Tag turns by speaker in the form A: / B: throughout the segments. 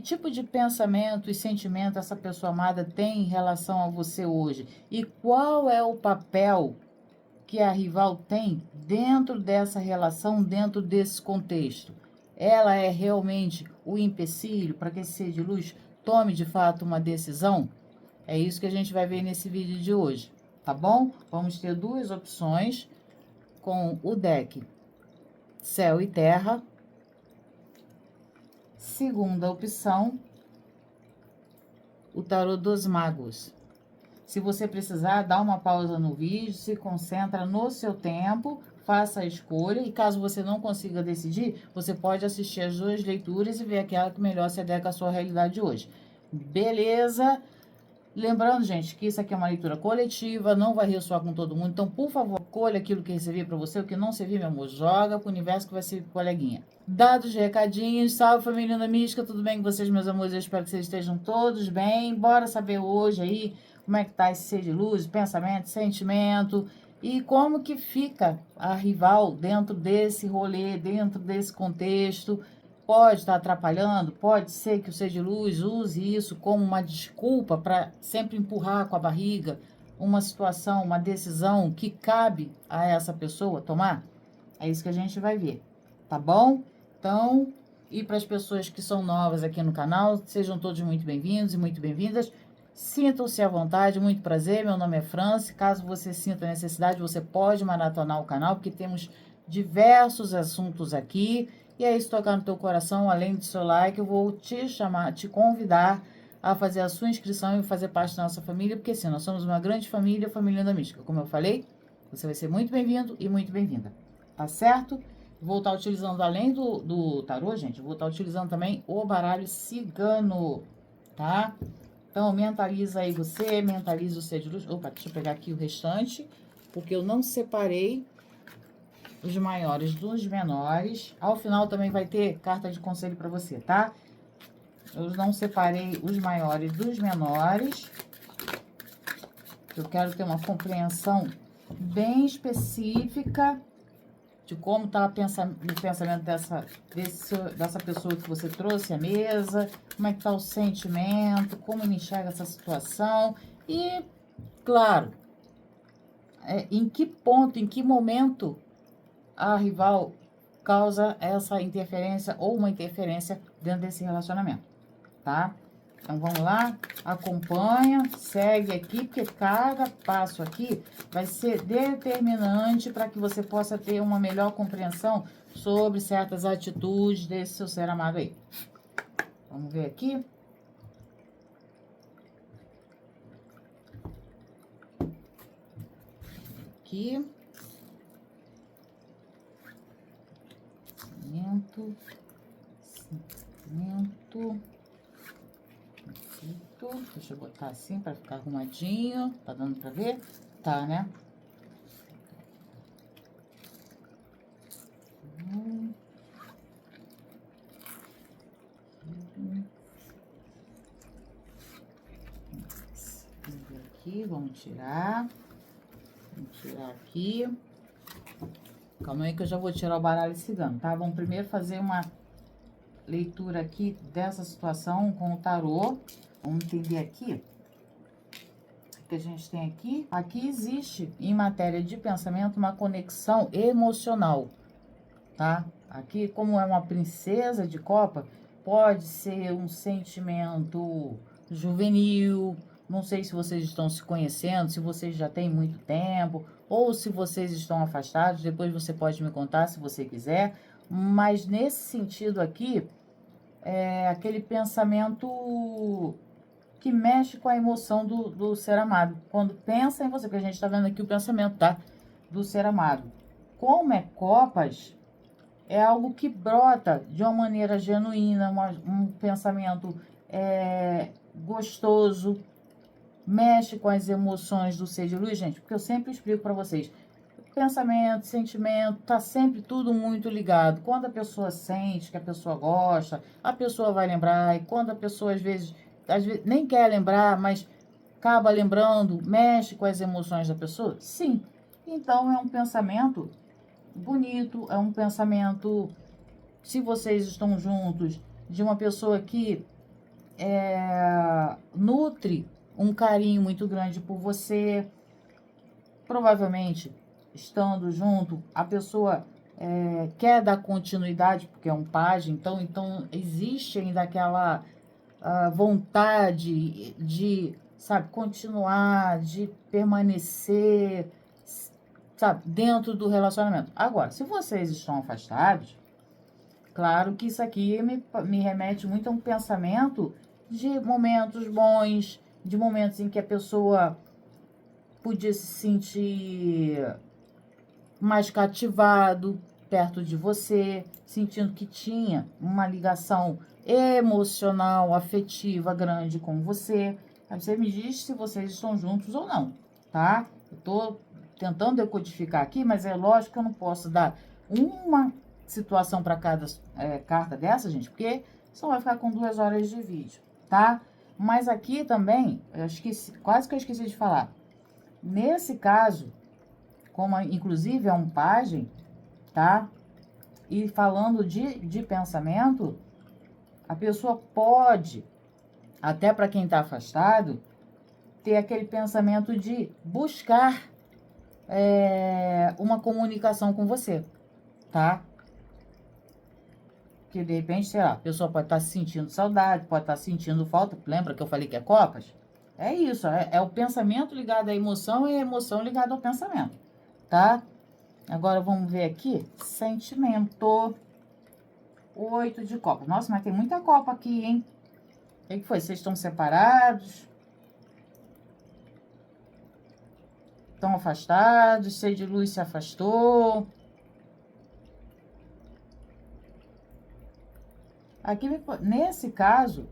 A: tipo de pensamento e sentimento essa pessoa amada tem em relação a você hoje? E qual é o papel que a rival tem dentro dessa relação, dentro desse contexto? Ela é realmente o empecilho para que esse ser de luz tome de fato uma decisão? É isso que a gente vai ver nesse vídeo de hoje, tá bom? Vamos ter duas opções com o deck Céu e Terra. Segunda opção, o Tarô dos Magos. Se você precisar, dá uma pausa no vídeo, se concentra no seu tempo, faça a escolha e caso você não consiga decidir, você pode assistir as duas leituras e ver aquela que melhor se adequa à sua realidade hoje. Beleza? Lembrando, gente, que isso aqui é uma leitura coletiva, não vai ressoar com todo mundo. Então, por favor, colha aquilo que recebi para você, o que não servir, meu amor, joga pro universo que vai ser coleguinha. Dados, recadinhos, salve família Linda Mística, tudo bem com vocês, meus amores? Eu espero que vocês estejam todos bem. Bora saber hoje aí como é que tá esse ser de luz, pensamento, sentimento e como que fica a rival dentro desse rolê, dentro desse contexto. Pode estar atrapalhando, pode ser que o ser de luz use isso como uma desculpa para sempre empurrar com a barriga uma situação, uma decisão que cabe a essa pessoa tomar. É isso que a gente vai ver, tá bom? Então, e para as pessoas que são novas aqui no canal, sejam todos muito bem-vindos e muito bem-vindas. Sintam-se à vontade, muito prazer, meu nome é Franci. Caso você sinta necessidade, você pode maratonar o canal, porque temos diversos assuntos aqui. E aí, se tocar no teu coração, além do seu like, eu vou te chamar, te convidar a fazer a sua inscrição e fazer parte da nossa família, porque sim, nós somos uma grande família, família da Mística. Como eu falei, você vai ser muito bem-vindo e muito bem-vinda, tá certo? Vou estar utilizando, além do tarô, gente, vou estar utilizando também o baralho cigano, tá? Então, mentaliza aí você, mentaliza o ser de luz. Opa, deixa eu pegar aqui o restante, porque eu não separei os maiores dos menores. Ao final também vai ter carta de conselho para você, tá? Eu não separei os maiores dos menores. Eu quero ter uma compreensão bem específica de como está o pensamento dessa pessoa que você trouxe à mesa, como é que está o sentimento, como ele enxerga essa situação e, claro, em que ponto, em que momento a rival causa essa interferência ou uma interferência dentro desse relacionamento, tá? Então, vamos lá, acompanha, segue aqui, porque cada passo aqui vai ser determinante para que você possa ter uma melhor compreensão sobre certas atitudes desse seu ser amado aí. Vamos ver aqui. Aqui. Sentimento. Deixa eu botar assim para ficar arrumadinho. Tá dando para ver? Tá, né? Aqui, vamos tirar. Vamos tirar aqui. Calma aí que eu já vou tirar o baralho cigano, tá? Vamos primeiro fazer uma leitura aqui dessa situação com o tarô. Vamos entender aqui o que a gente tem aqui. Aqui existe, em matéria de pensamento, uma conexão emocional, tá? Aqui, como é uma princesa de copa, pode ser um sentimento juvenil. Não sei se vocês estão se conhecendo, se vocês já têm muito tempo, ou se vocês estão afastados. Depois você pode me contar se você quiser. Mas nesse sentido aqui, é aquele pensamento que mexe com a emoção do ser amado. Quando pensa em você, porque a gente está vendo aqui o pensamento, tá? Do ser amado. Como é copas, é algo que brota de uma maneira genuína, um pensamento gostoso, mexe com as emoções do ser de luz, gente, porque eu sempre explico para vocês. Pensamento, sentimento, tá sempre tudo muito ligado. Quando a pessoa sente que a pessoa gosta, a pessoa vai lembrar. E quando a pessoa, às vezes nem quer lembrar, mas acaba lembrando, mexe com as emoções da pessoa? Sim. Então, é um pensamento bonito, é um pensamento, se vocês estão juntos, de uma pessoa que nutre um carinho muito grande por você. Provavelmente, estando junto, a pessoa quer dar continuidade, porque é um pajem, então existe ainda aquela vontade de, sabe, continuar, de permanecer, sabe, dentro do relacionamento. Agora, se vocês estão afastados, claro que isso aqui me remete muito a um pensamento de momentos bons, de momentos em que a pessoa podia se sentir mais cativado perto de você, sentindo que tinha uma ligação emocional, afetiva grande com você. Aí você me diz se vocês estão juntos ou não, tá? Eu tô tentando decodificar aqui, mas é lógico que eu não posso dar uma situação para cada carta dessa, gente, porque senão vai ficar com 2 horas de vídeo, tá? Mas aqui também, eu esqueci, quase que eu esqueci de falar. Nesse caso, como inclusive é um pajem, tá? E falando de pensamento, a pessoa pode, até para quem está afastado, ter aquele pensamento de buscar uma comunicação com você, tá? Que de repente, sei lá, a pessoa pode estar sentindo saudade, pode estar sentindo falta. Lembra que eu falei que é copas? É isso, é o pensamento ligado à emoção e a emoção ligada ao pensamento, tá? Agora vamos ver aqui, sentimento. 8 de copas. Nossa, mas tem muita copa aqui, hein? O que foi? Vocês estão separados? Estão afastados? Ser de luz se afastou? Aqui, nesse caso,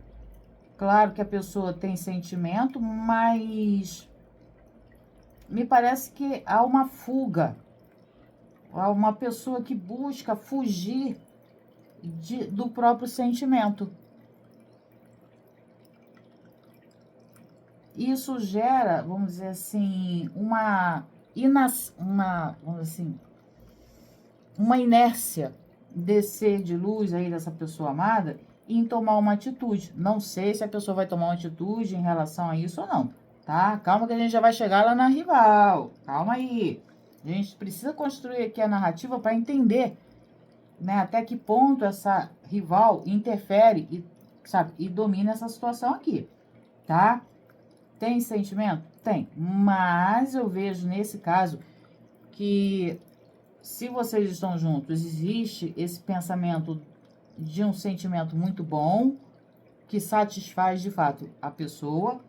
A: claro que a pessoa tem sentimento, mas me parece que há uma fuga. Há uma pessoa que busca fugir do próprio sentimento. Isso gera, vamos dizer assim, vamos dizer assim, uma inércia desse ser de luz aí dessa pessoa amada em tomar uma atitude. Não sei se a pessoa vai tomar uma atitude em relação a isso ou não, tá? Calma que a gente já vai chegar lá na rival. Calma aí. A gente precisa construir aqui a narrativa para entender, né, até que ponto essa rival interfere e, sabe, e domina essa situação aqui, tá? Tem sentimento? Tem. Mas eu vejo nesse caso que se vocês estão juntos, existe esse pensamento de um sentimento muito bom que satisfaz de fato a pessoa,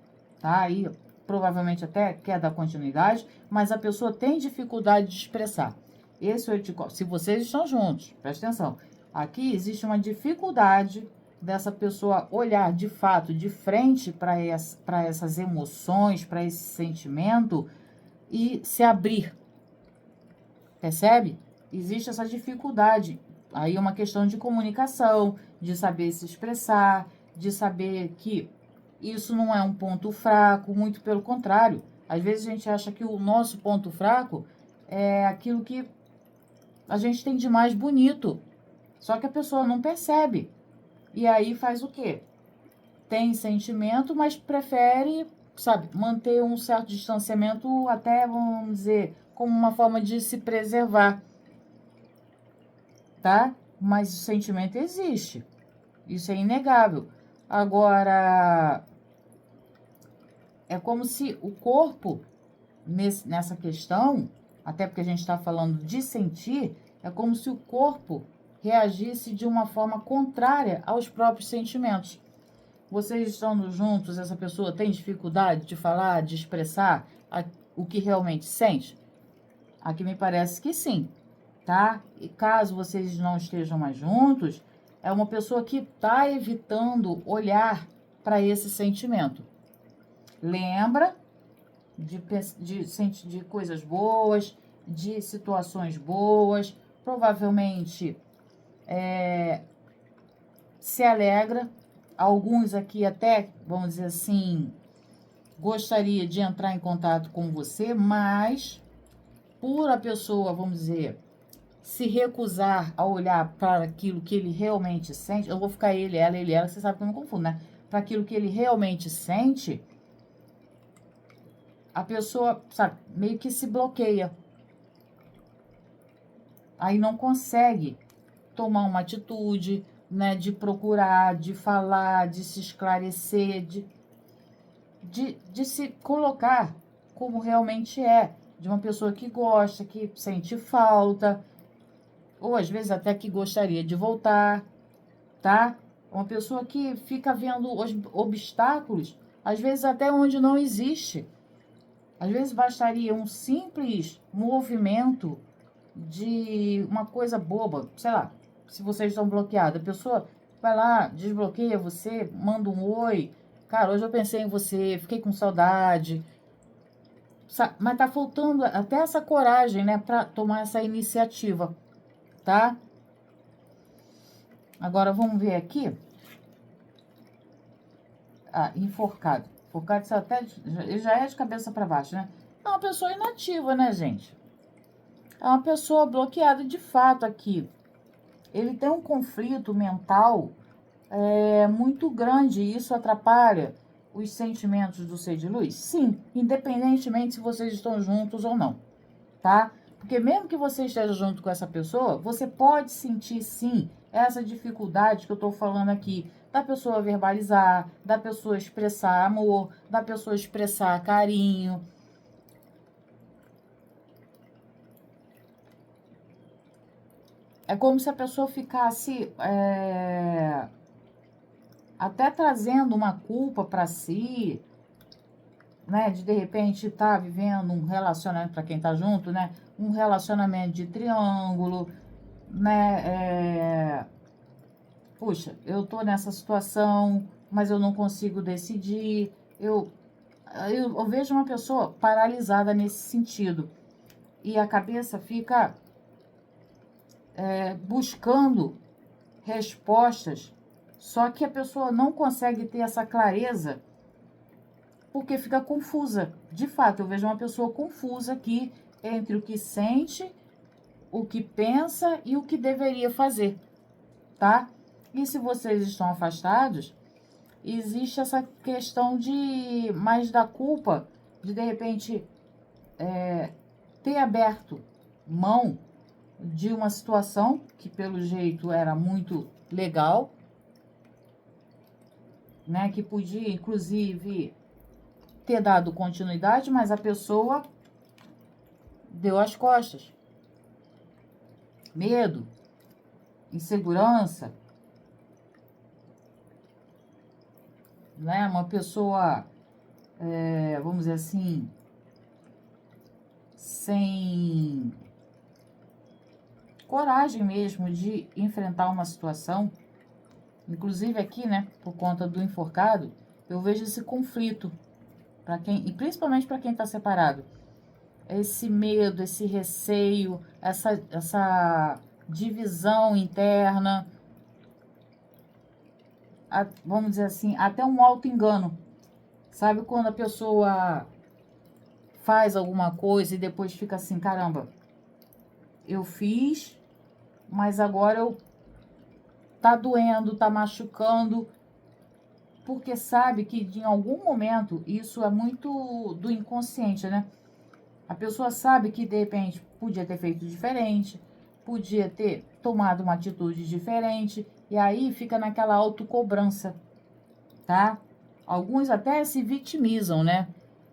A: tá? Aí provavelmente até quer dar continuidade, mas a pessoa tem dificuldade de expressar. Esse 8 de copas, se vocês estão juntos, presta atenção. Aqui existe uma dificuldade dessa pessoa olhar de fato, de frente para essas emoções, para esse sentimento e se abrir. Percebe? Existe essa dificuldade. Aí é uma questão de comunicação, de saber se expressar, de saber que isso não é um ponto fraco, muito pelo contrário. Às vezes a gente acha que o nosso ponto fraco é aquilo que a gente tem de mais bonito. Só que a pessoa não percebe. E aí faz o quê? Tem sentimento, mas prefere, sabe, manter um certo distanciamento até, vamos dizer, como uma forma de se preservar, tá? Mas o sentimento existe. Isso é inegável. Agora, é como se o corpo, nessa questão, até porque a gente está falando de sentir, é como se o corpo reagisse de uma forma contrária aos próprios sentimentos. Vocês estando juntos, essa pessoa tem dificuldade de falar, de expressar o que realmente sente? Aqui me parece que sim, tá? E caso vocês não estejam mais juntos, é uma pessoa que está evitando olhar para esse sentimento. Lembra de coisas boas, de situações boas, provavelmente se alegra. Alguns aqui até, vamos dizer assim, gostaria de entrar em contato com você, mas por a pessoa, vamos dizer, se recusar a olhar para aquilo que ele realmente sente, eu vou ficar ele, ela, você sabe que eu não confundo, né? para aquilo que ele realmente sente, a pessoa, sabe, meio que se bloqueia. Aí não consegue tomar uma atitude, né, de procurar, de falar, de se esclarecer, de se colocar como realmente é, de uma pessoa que gosta, que sente falta, ou às vezes até que gostaria de voltar, tá? Uma pessoa que fica vendo os obstáculos, às vezes até onde não existe. Às vezes bastaria um simples movimento de uma coisa boba, sei lá, se vocês estão bloqueados, a pessoa vai lá, desbloqueia você, manda um oi, cara, hoje eu pensei em você, fiquei com saudade, mas tá faltando até essa coragem, né, para tomar essa iniciativa, tá? Agora vamos ver aqui. Ah, enforcado. Enforcado, isso até, ele já é de cabeça para baixo, né? É uma pessoa inativa, né, gente? É uma pessoa bloqueada de fato aqui. Ele tem um conflito mental muito grande e isso atrapalha os sentimentos do ser de luz? Sim, independentemente se vocês estão juntos ou não, tá? Porque mesmo que você esteja junto com essa pessoa, você pode sentir sim essa dificuldade que eu tô falando aqui, da pessoa verbalizar, da pessoa expressar amor, da pessoa expressar carinho. É como se a pessoa ficasse até trazendo uma culpa para si, né? De repente estar vivendo um relacionamento, para quem tá junto, né? Um relacionamento de triângulo, né? Puxa, eu tô nessa situação, mas eu não consigo decidir. Eu vejo uma pessoa paralisada nesse sentido. E a cabeça fica buscando respostas, só que a pessoa não consegue ter essa clareza porque fica confusa. De fato, eu vejo uma pessoa confusa aqui entre o que sente, o que pensa e o que deveria fazer, tá? E se vocês estão afastados, existe essa questão de mais da culpa, de repente ter aberto mão de uma situação que pelo jeito era muito legal, né? Que podia inclusive ter dado continuidade, mas a pessoa deu as costas. Medo, insegurança, né? Uma pessoa, vamos dizer assim, sem coragem mesmo de enfrentar uma situação. Inclusive aqui, né, por conta do enforcado, eu vejo esse conflito para quem, e principalmente para quem está separado. Esse medo, esse receio, essa divisão interna, vamos dizer assim, até um auto-engano. Sabe quando a pessoa faz alguma coisa e depois fica assim, caramba, eu fiz, mas agora tá doendo, tá machucando, porque sabe que em algum momento isso é muito do inconsciente, né? A pessoa sabe que de repente podia ter feito diferente, podia ter tomado uma atitude diferente, e aí fica naquela autocobrança, tá? Alguns até se vitimizam, né?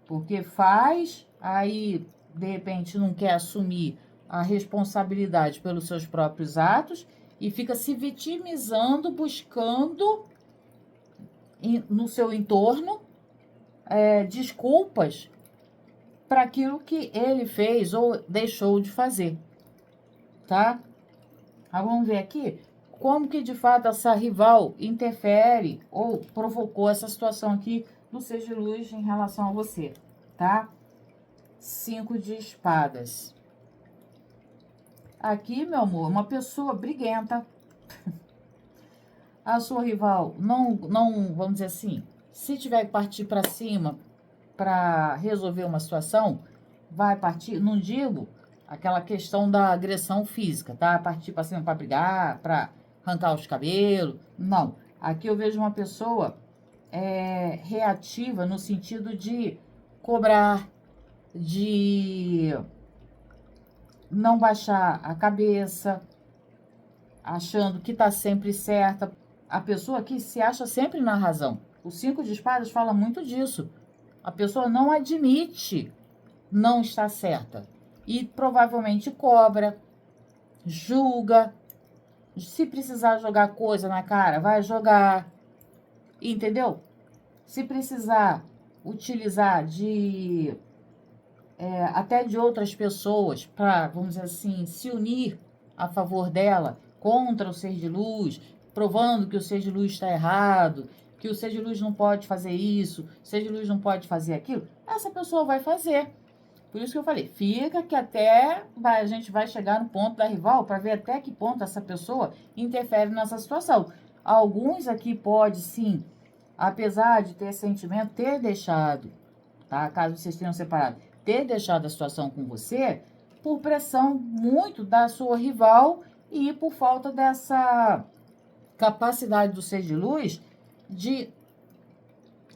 A: Porque faz, aí de repente não quer assumir a responsabilidade pelos seus próprios atos e fica se vitimizando, buscando no seu entorno desculpas para aquilo que ele fez ou deixou de fazer, tá? Vamos ver aqui como que de fato essa rival interfere ou provocou essa situação aqui do ser de luz em relação a você, tá? 5 de espadas. Aqui, meu amor, uma pessoa briguenta. A sua rival não, vamos dizer assim, se tiver que partir para cima para resolver uma situação, vai partir, não digo aquela questão da agressão física, tá? Partir para cima para brigar, para arrancar os cabelos. Não. Aqui eu vejo uma pessoa reativa no sentido de cobrar, de não baixar a cabeça, achando que está sempre certa. A pessoa aqui se acha sempre na razão. O 5 de espadas fala muito disso. A pessoa não admite não estar certa. E provavelmente cobra, julga. Se precisar jogar coisa na cara, vai jogar. Entendeu? Se precisar utilizar até de outras pessoas para, vamos dizer assim, se unir a favor dela contra o ser de luz, provando que o ser de luz está errado, que o ser de luz não pode fazer isso, o ser de luz não pode fazer aquilo, essa pessoa vai fazer. Por isso que eu falei, fica que a gente vai chegar no ponto da rival para ver até que ponto essa pessoa interfere nessa situação. Alguns aqui pode sim, apesar de ter sentimento, ter deixado, tá? Caso vocês tenham separado, ter deixado a situação com você por pressão muito da sua rival e por falta dessa capacidade do ser de luz de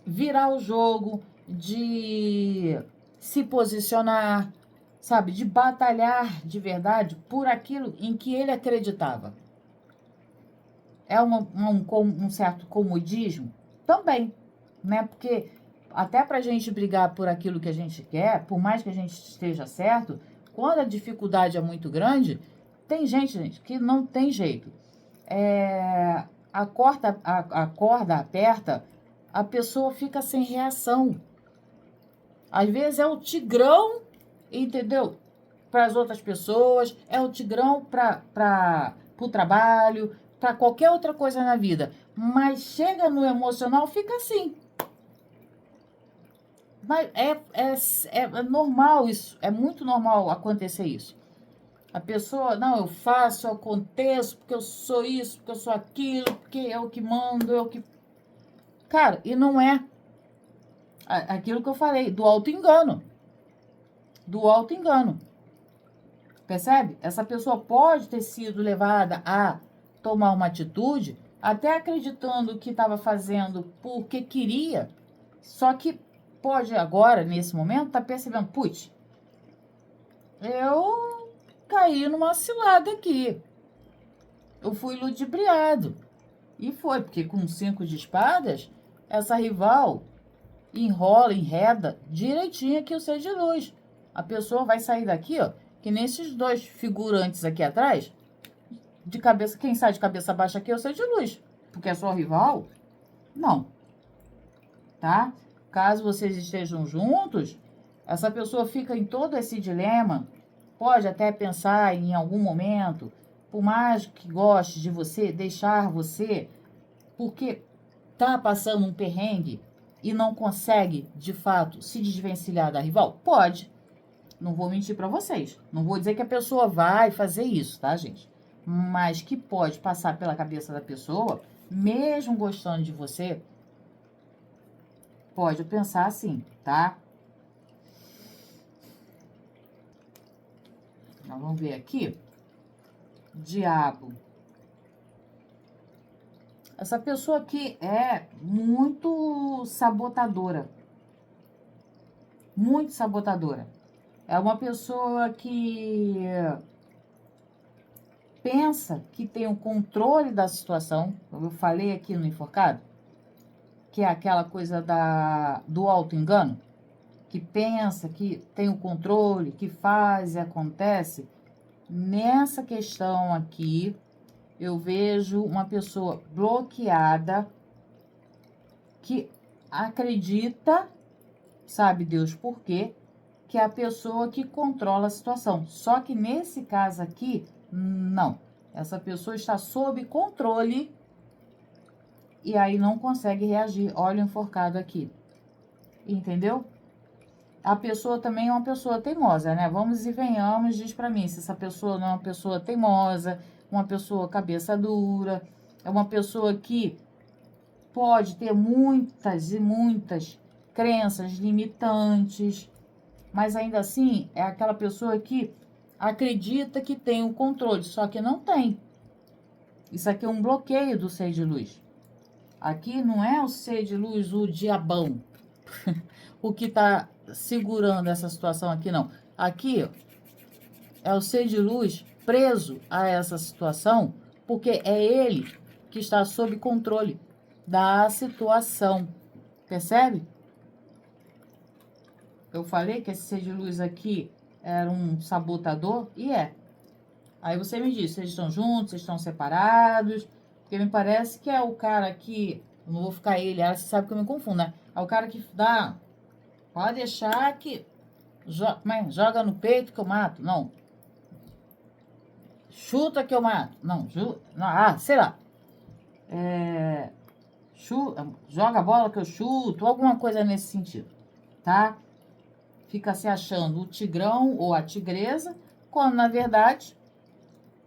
A: virar o jogo, de se posicionar, sabe, de batalhar de verdade por aquilo em que ele acreditava. É um certo comodismo? Também, né? Porque até pra gente brigar por aquilo que a gente quer, por mais que a gente esteja certo, quando a dificuldade é muito grande, tem gente, que não tem jeito. A corda aperta, a pessoa fica sem reação. Às vezes é o tigrão, entendeu? Para as outras pessoas, é o tigrão para o trabalho, para qualquer outra coisa na vida. Mas chega no emocional, fica assim. Mas é normal isso, é muito normal acontecer isso. A pessoa, não, eu faço, eu aconteço, porque eu sou isso, porque eu sou aquilo, porque eu que mando, eu que... Cara, e não é aquilo que eu falei, do auto-engano. Do auto-engano. Percebe? Essa pessoa pode ter sido levada a tomar uma atitude, até acreditando que estava fazendo porque queria, só que pode agora, nesse momento, tá percebendo, putz, eu caí numa cilada aqui. Eu fui ludibriado. E foi, porque com 5 de espadas, essa rival enrola, enreda direitinho aqui o ser de luz. A pessoa vai sair daqui, ó, que nesses dois figurantes aqui atrás, de cabeça, quem sai de cabeça baixa aqui é o ser de luz. Porque é sua rival? Não. Tá? Caso vocês estejam juntos, essa pessoa fica em todo esse dilema, pode até pensar em algum momento, por mais que goste de você, deixar você, porque tá passando um perrengue e não consegue, de fato, se desvencilhar da rival? Pode. Não vou mentir para vocês. Não vou dizer que a pessoa vai fazer isso, tá, gente? Mas que pode passar pela cabeça da pessoa, mesmo gostando de você, pode pensar assim, tá? Então, vamos ver aqui. Diabo. Essa pessoa aqui é muito sabotadora. Muito sabotadora. É uma pessoa que pensa que tem o controle da situação. Eu falei aqui no enforcado, que é aquela coisa do auto-engano, que pensa que tem o controle, que faz e acontece. Nessa questão aqui, eu vejo uma pessoa bloqueada, que acredita, sabe Deus por quê, que é a pessoa que controla a situação. Só que nesse caso aqui, não. Essa pessoa está sob controle e aí não consegue reagir. Olha o enforcado aqui. Entendeu? A pessoa também é uma pessoa teimosa, né? Vamos e venhamos, diz pra mim, se essa pessoa não é uma pessoa teimosa, uma pessoa cabeça dura, é uma pessoa que pode ter muitas e muitas crenças limitantes, mas ainda assim é aquela pessoa que acredita que tem o controle, só que não tem. Isso aqui é um bloqueio do ser de luz. Aqui não é o ser de luz, o diabão, o que tá segurando essa situação aqui, não. Aqui, ó, é o ser de luz preso a essa situação, porque é ele que está sob controle da situação. Percebe? Eu falei que esse ser de luz aqui era um sabotador, e é. Aí você me diz, vocês estão juntos, vocês estão separados? Porque me parece que é o cara que... Não vou ficar ele, ela, você sabe que eu me confundo, né? É o cara que dá... Pode deixar que... Joga no peito que eu mato. Não. Chuta que eu mato. Não, sei lá. Joga a bola que eu chuto. Alguma coisa nesse sentido, tá? Fica se achando o tigrão ou a tigresa, quando na verdade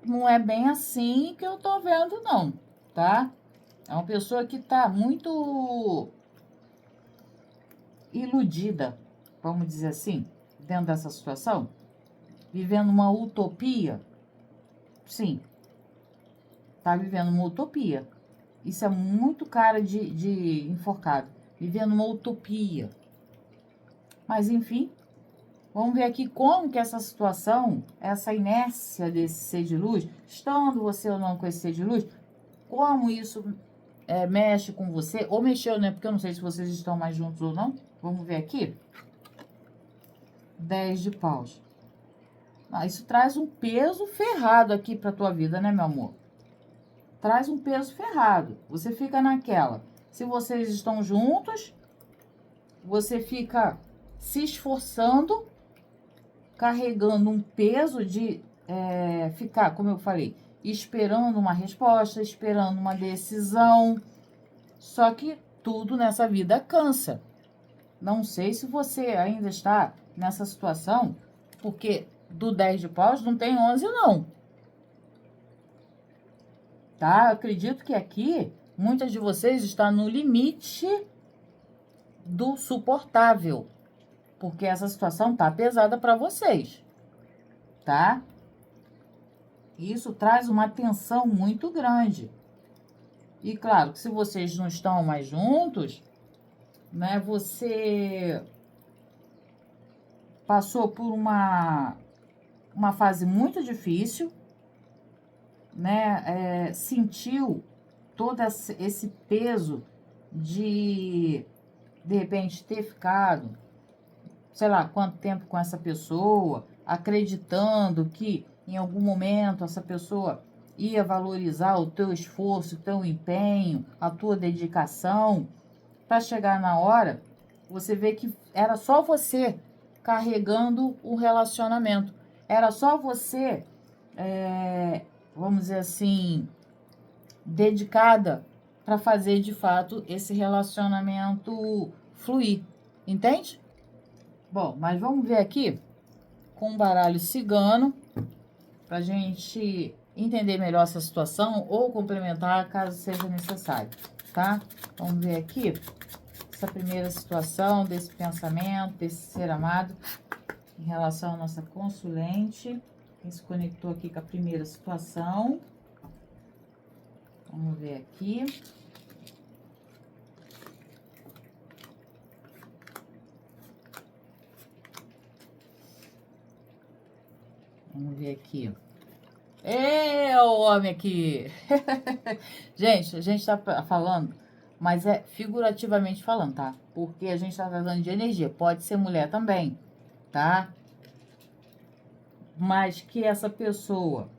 A: não é bem assim que eu tô vendo, não, tá? É uma pessoa que tá muito iludida, vamos dizer assim, dentro dessa situação, vivendo uma utopia. Sim, tá vivendo uma utopia. Isso é muito cara de enforcado. Vivendo uma utopia. Mas, enfim, vamos ver aqui como que essa situação, essa inércia desse ser de luz, estando você ou não com esse ser de luz, como isso mexe com você, ou mexeu, né? Porque eu não sei se vocês estão mais juntos ou não. Vamos ver aqui. 10 de paus. Isso traz um peso ferrado aqui pra tua vida, né, meu amor? Traz um peso ferrado. Você fica naquela. Se vocês estão juntos, você fica se esforçando, carregando um peso de ficar, como eu falei, esperando uma resposta, esperando uma decisão. Só que tudo nessa vida cansa. Não sei se você ainda está nessa situação, porque do 10 de paus não tem 11 não. Tá? Eu acredito que aqui muitas de vocês estão no limite do suportável, porque essa situação tá pesada para vocês, tá? Isso traz uma tensão muito grande. E claro que se vocês não estão mais juntos, né, você passou por uma fase muito difícil, né, sentiu todo esse peso de repente ter ficado, sei lá, quanto tempo com essa pessoa, acreditando que em algum momento essa pessoa ia valorizar o teu esforço, o teu empenho, a tua dedicação, para chegar na hora, você vê que era só você carregando o relacionamento. Era só você, vamos dizer assim, dedicada para fazer de fato esse relacionamento fluir. Entende? Bom, mas vamos ver aqui com um baralho cigano para gente entender melhor essa situação ou complementar caso seja necessário, tá? Vamos ver aqui essa primeira situação desse pensamento, desse ser amado em relação à nossa consulente. Quem se conectou aqui com a primeira situação. Vamos ver aqui. Vamos ver aqui. O homem aqui. Gente, a gente tá falando, mas é figurativamente falando, tá? Porque a gente tá tratando de energia. Pode ser mulher também, tá? Mas que essa pessoa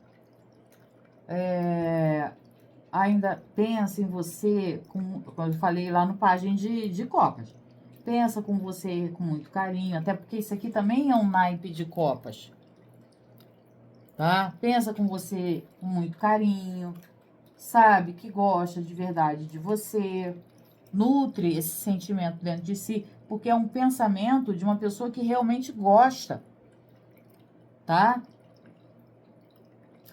A: ainda pensa em você, como eu falei lá no Página de Copas. Pensa com você com muito carinho, até porque isso aqui também é um naipe de copas. Tá? Pensa com você com muito carinho, sabe que gosta de verdade de você, nutre esse sentimento dentro de si, porque é um pensamento de uma pessoa que realmente gosta, tá?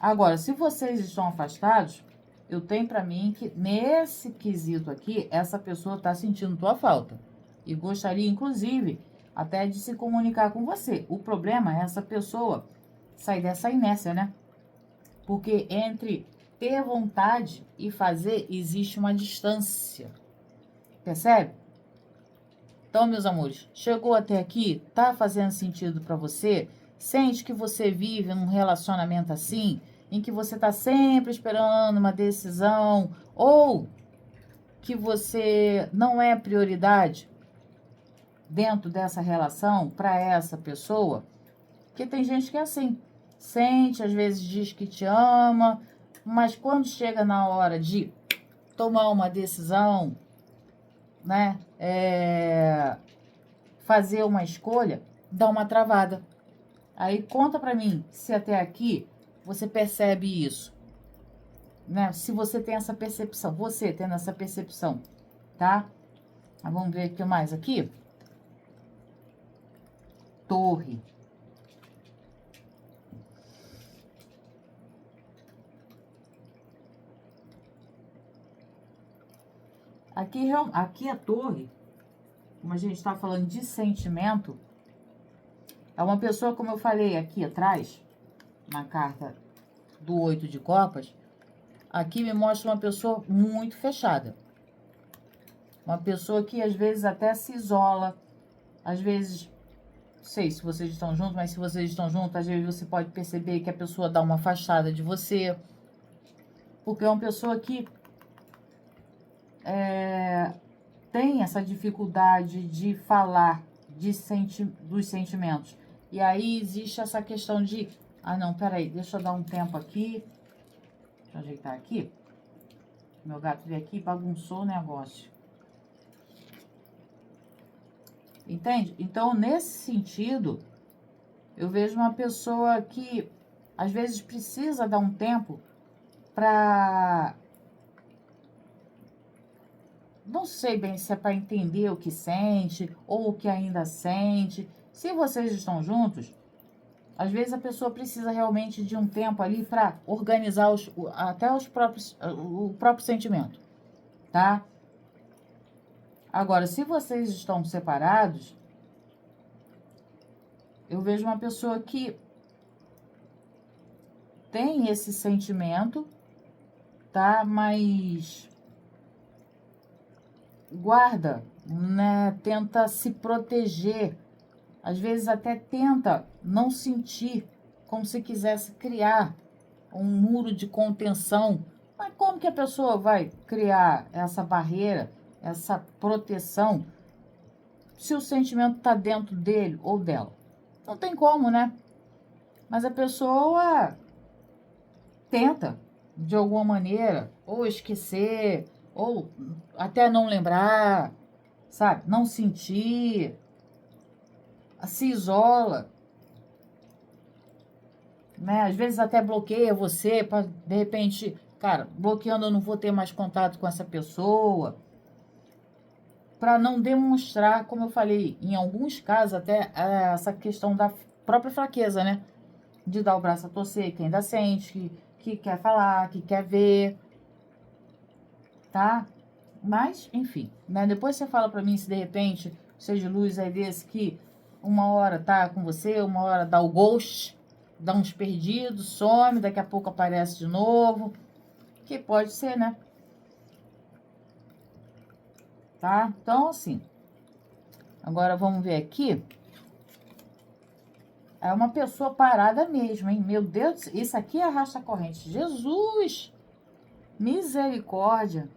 A: Agora, se vocês estão afastados, eu tenho pra mim que nesse quesito aqui, essa pessoa tá sentindo tua falta e gostaria, inclusive, até de se comunicar com você. O problema é essa pessoa sair dessa inércia, né? Porque entre ter vontade e fazer, existe uma distância. Percebe? Então, meus amores, chegou até aqui? Tá fazendo sentido para você? Sente que você vive num relacionamento assim, em que você tá sempre esperando uma decisão, ou que você não é prioridade dentro dessa relação para essa pessoa? Porque tem gente que é assim, sente, às vezes diz que te ama, mas quando chega na hora de tomar uma decisão, né, fazer uma escolha, dá uma travada. Aí conta pra mim se até aqui você percebe isso, né? Se você tem essa percepção, você tendo essa percepção, tá? Mas vamos ver o que mais aqui. Torre. Aqui a torre, como a gente está falando de sentimento, é uma pessoa, como eu falei aqui atrás, na carta do 8 de copas, aqui me mostra uma pessoa muito fechada. Uma pessoa que às vezes até se isola, às vezes, não sei se vocês estão juntos, mas se vocês estão juntos, às vezes você pode perceber que a pessoa dá uma afastada de você, porque é uma pessoa que tem essa dificuldade de falar dos sentimentos. E aí existe essa questão de, não, peraí, deixa eu dar um tempo aqui, deixa eu ajeitar aqui, meu gato veio aqui e bagunçou o negócio. Entende? Então, nesse sentido, eu vejo uma pessoa que às vezes precisa dar um tempo para, não sei bem se é para entender o que sente ou o que ainda sente. Se vocês estão juntos, às vezes a pessoa precisa realmente de um tempo ali para organizar até o próprio sentimento, tá? Agora, se vocês estão separados, eu vejo uma pessoa que tem esse sentimento, tá? Mas guarda, né? Tenta se proteger. Às vezes até tenta não sentir, como se quisesse criar um muro de contenção. Mas como que a pessoa vai criar essa barreira, essa proteção, se o sentimento está dentro dele ou dela? Não tem como, né? Mas a pessoa tenta, de alguma maneira, ou esquecer, ou até não lembrar, sabe? Não sentir, se isola, né? Às vezes até bloqueia você, para de repente, cara, bloqueando eu não vou ter mais contato com essa pessoa, para não demonstrar, como eu falei, em alguns casos até essa questão da própria fraqueza, né? De dar o braço a torcer, que ainda sente, que quer falar, que quer ver, tá? Mas, enfim, né? Depois você fala pra mim se de repente, seja luz aí desse que uma hora tá com você, uma hora dá o ghost, dá uns perdidos, some, daqui a pouco aparece de novo, que pode ser, né? Tá? Então, assim, agora vamos ver aqui. É uma pessoa parada mesmo, hein? Meu Deus, isso aqui é arrasta corrente. Jesus! Misericórdia!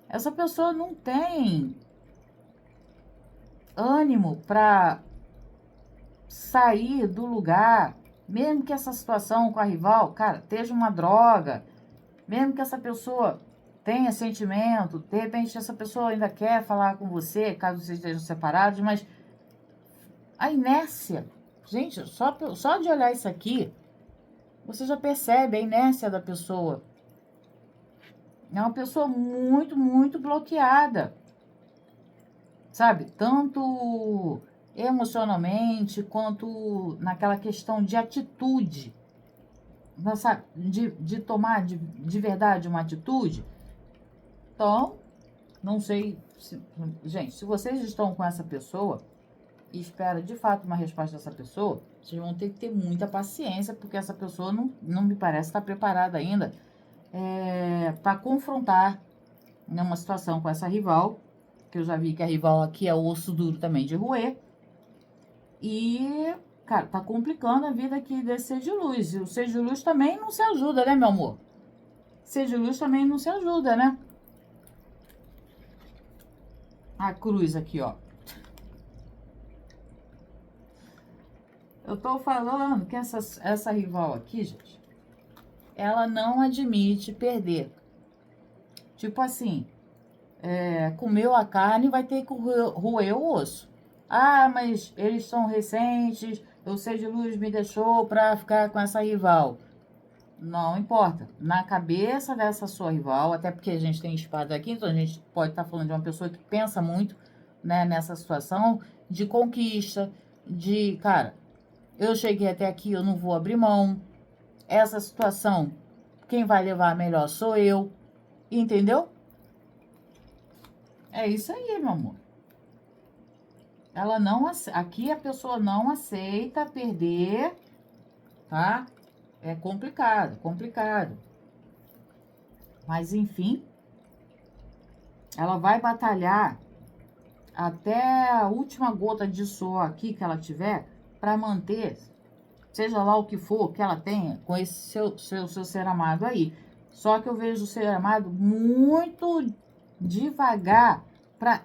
A: Essa pessoa não tem ânimo para sair do lugar, mesmo que essa situação com a rival, cara, esteja uma droga, mesmo que essa pessoa tenha sentimento, de repente essa pessoa ainda quer falar com você, caso vocês estejam separados, mas a inércia, gente, só de olhar isso aqui, você já percebe a inércia da pessoa. É uma pessoa muito, muito bloqueada, sabe? Tanto emocionalmente quanto naquela questão de atitude, sabe? De tomar de verdade uma atitude. Então, não sei, gente, se vocês estão com essa pessoa e espera de fato uma resposta dessa pessoa, vocês vão ter que ter muita paciência, porque essa pessoa não me parece estar preparada ainda para confrontar, né, uma situação com essa rival, que eu já vi que a rival aqui é osso duro também de roer. E, cara, tá complicando a vida aqui desse ser de luz. E o ser de luz também não se ajuda, né, meu amor? Ser de luz também não se ajuda, né? A cruz aqui, ó. Eu tô falando que essa rival aqui, gente, ela não admite perder. Tipo assim, comeu a carne, vai ter que roer o osso. Ah, mas eles são recentes, o ser de luz me deixou pra ficar com essa rival. Não importa. Na cabeça dessa sua rival, até porque a gente tem espada aqui, então a gente pode estar falando de uma pessoa que pensa muito, né, nessa situação de conquista, de, cara, eu cheguei até aqui, eu não vou abrir mão. Essa situação, quem vai levar melhor sou eu. Entendeu? É isso aí, meu amor. Ela não, aqui a pessoa não aceita perder, tá? É complicado, complicado. Mas enfim, ela vai batalhar até a última gota de suor aqui que ela tiver para manter, seja lá o que for que ela tenha com esse seu ser amado aí. Só que eu vejo o ser amado muito devagar para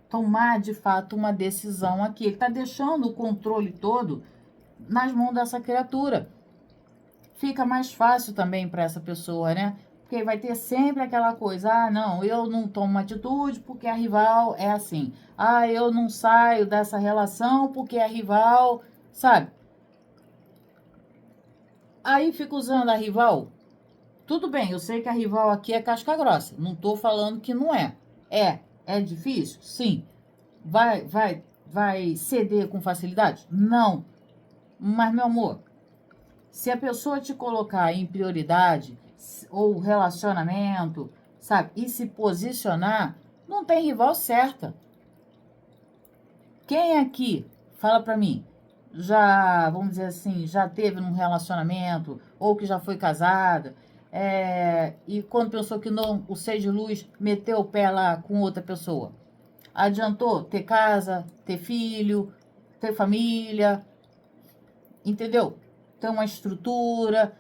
A: tomar de fato uma decisão aqui. Ele tá deixando o controle todo nas mãos dessa criatura. Fica mais fácil também para essa pessoa, né? Porque vai ter sempre aquela coisa, ah, não, eu não tomo uma atitude porque a rival é assim. Ah, eu não saio dessa relação porque a rival, sabe? Aí fica usando a rival. Tudo bem, eu sei que a rival aqui é casca grossa. Não tô falando que não é. É difícil? Sim. Vai ceder com facilidade? Não. Mas, meu amor, se a pessoa te colocar em prioridade ou relacionamento, sabe, e se posicionar, não tem rival certa. Quem aqui, fala pra mim, já, vamos dizer assim, já teve num relacionamento ou que já foi casada, e quando pensou que não, o ser de luz meteu o pé lá com outra pessoa? Adiantou ter casa, ter filho, ter família, entendeu? Ter uma estrutura.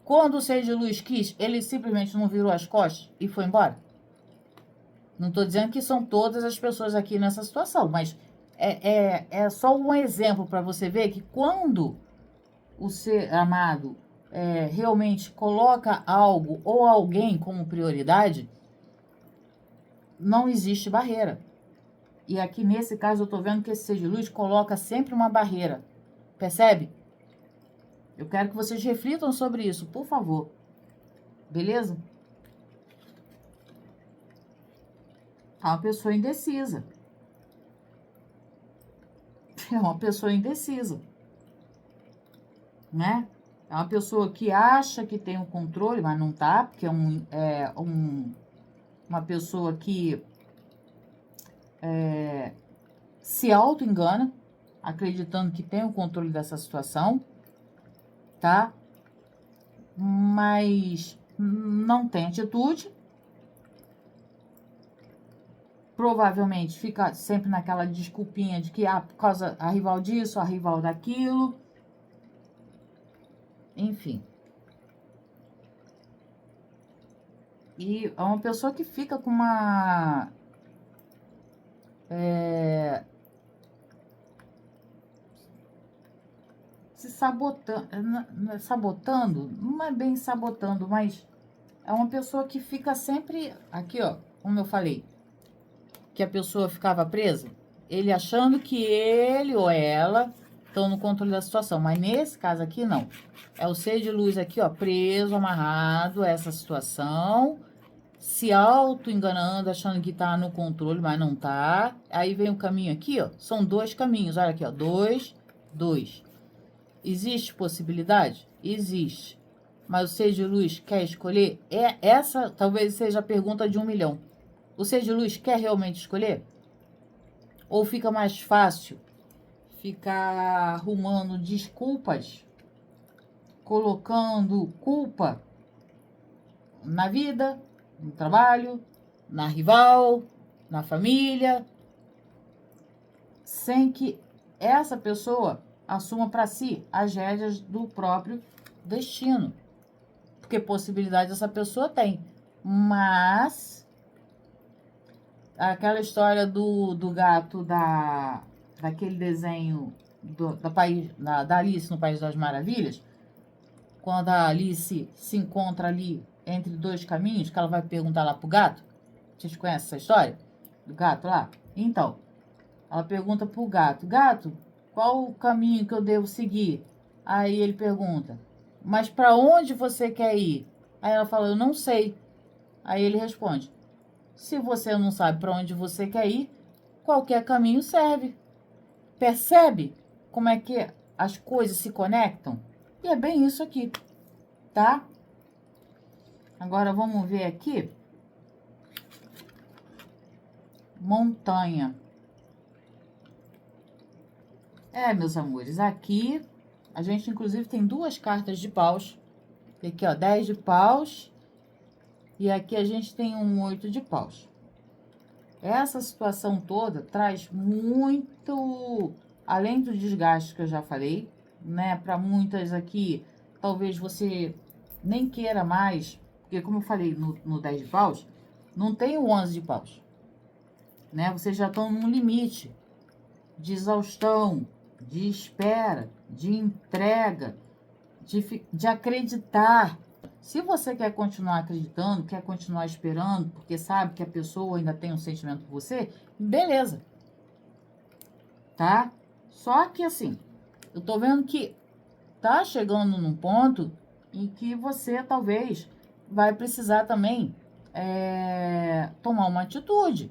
A: Quando o ser de luz quis, ele simplesmente não virou as costas e foi embora. Não estou dizendo que são todas as pessoas aqui nessa situação, mas é só um exemplo para você ver que quando o ser amado realmente coloca algo ou alguém como prioridade, não existe barreira. E aqui nesse caso eu estou vendo que esse ser de luz coloca sempre uma barreira. Percebe? Eu quero que vocês reflitam sobre isso, por favor. Beleza? É uma pessoa indecisa. É uma pessoa indecisa. Né? É uma pessoa que acha que tem o controle, mas não tá, porque uma pessoa que se auto-engana, acreditando que tem o controle dessa situação, tá? Mas não tem atitude. Provavelmente fica sempre naquela desculpinha de que, por causa a rival disso, a rival daquilo. Enfim. E é uma pessoa que fica com uma... se sabotando, sabotando, não é bem sabotando, mas é uma pessoa que fica sempre, aqui ó, como eu falei, que a pessoa ficava presa, ele achando que ele ou ela estão no controle da situação, mas nesse caso aqui não, é o ser de luz aqui ó, preso, amarrado a essa situação, se auto-enganando, achando que tá no controle, mas não tá, aí vem o caminho aqui ó, são dois caminhos, olha aqui ó, dois. Existe possibilidade? Existe. Mas o ser de luz quer escolher? Essa talvez seja a pergunta de 1 milhão. O ser de luz quer realmente escolher? Ou fica mais fácil ficar arrumando desculpas, colocando culpa na vida, no trabalho, na rival, na família, sem que essa pessoa assuma para si as rédeas do próprio destino. Porque possibilidade essa pessoa tem. Mas aquela história do gato daquele desenho da Alice no País das Maravilhas, quando a Alice se encontra ali entre dois caminhos, que ela vai perguntar lá pro gato. Vocês conhecem essa história? Do gato lá? Então, ela pergunta pro gato: gato, qual o caminho que eu devo seguir? Aí ele pergunta: mas para onde você quer ir? Aí ela fala: eu não sei. Aí ele responde: se você não sabe para onde você quer ir, qualquer caminho serve. Percebe como é que as coisas se conectam? E é bem isso aqui, tá? Agora vamos ver aqui. Montanha. Meus amores, aqui a gente inclusive tem duas cartas de paus. Aqui, ó, 10 de paus. E aqui a gente tem um 8 de paus. Essa situação toda traz muito, além do desgaste que eu já falei, né? Para muitas aqui, talvez você nem queira mais, porque como eu falei no 10 de paus, não tem o 11 de paus, né? Vocês já estão num limite de exaustão, de espera, de entrega, de acreditar. Se você quer continuar acreditando, quer continuar esperando, porque sabe que a pessoa ainda tem um sentimento por você, beleza. Tá? Só que assim, eu tô vendo que tá chegando num ponto em que você talvez vai precisar também tomar uma atitude.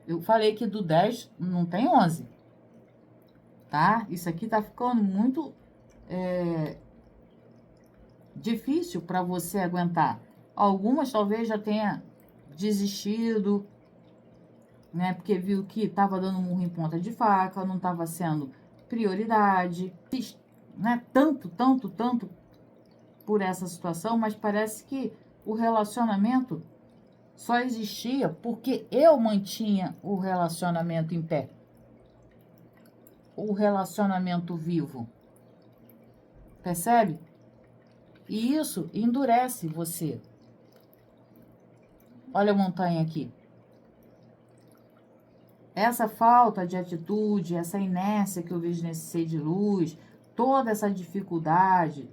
A: Eu falei que do 10 não tem 11. Tá? Isso aqui tá ficando muito difícil para você aguentar. Algumas talvez já tenha desistido, né? Porque viu que estava dando murro em ponta de faca, não estava sendo prioridade, né? Tanto por essa situação, mas parece que o relacionamento só existia porque eu mantinha o relacionamento em pé. O relacionamento vivo. Percebe? E isso endurece você. Olha a montanha aqui. Essa falta de atitude, essa inércia que eu vejo nesse ser de luz, toda essa dificuldade,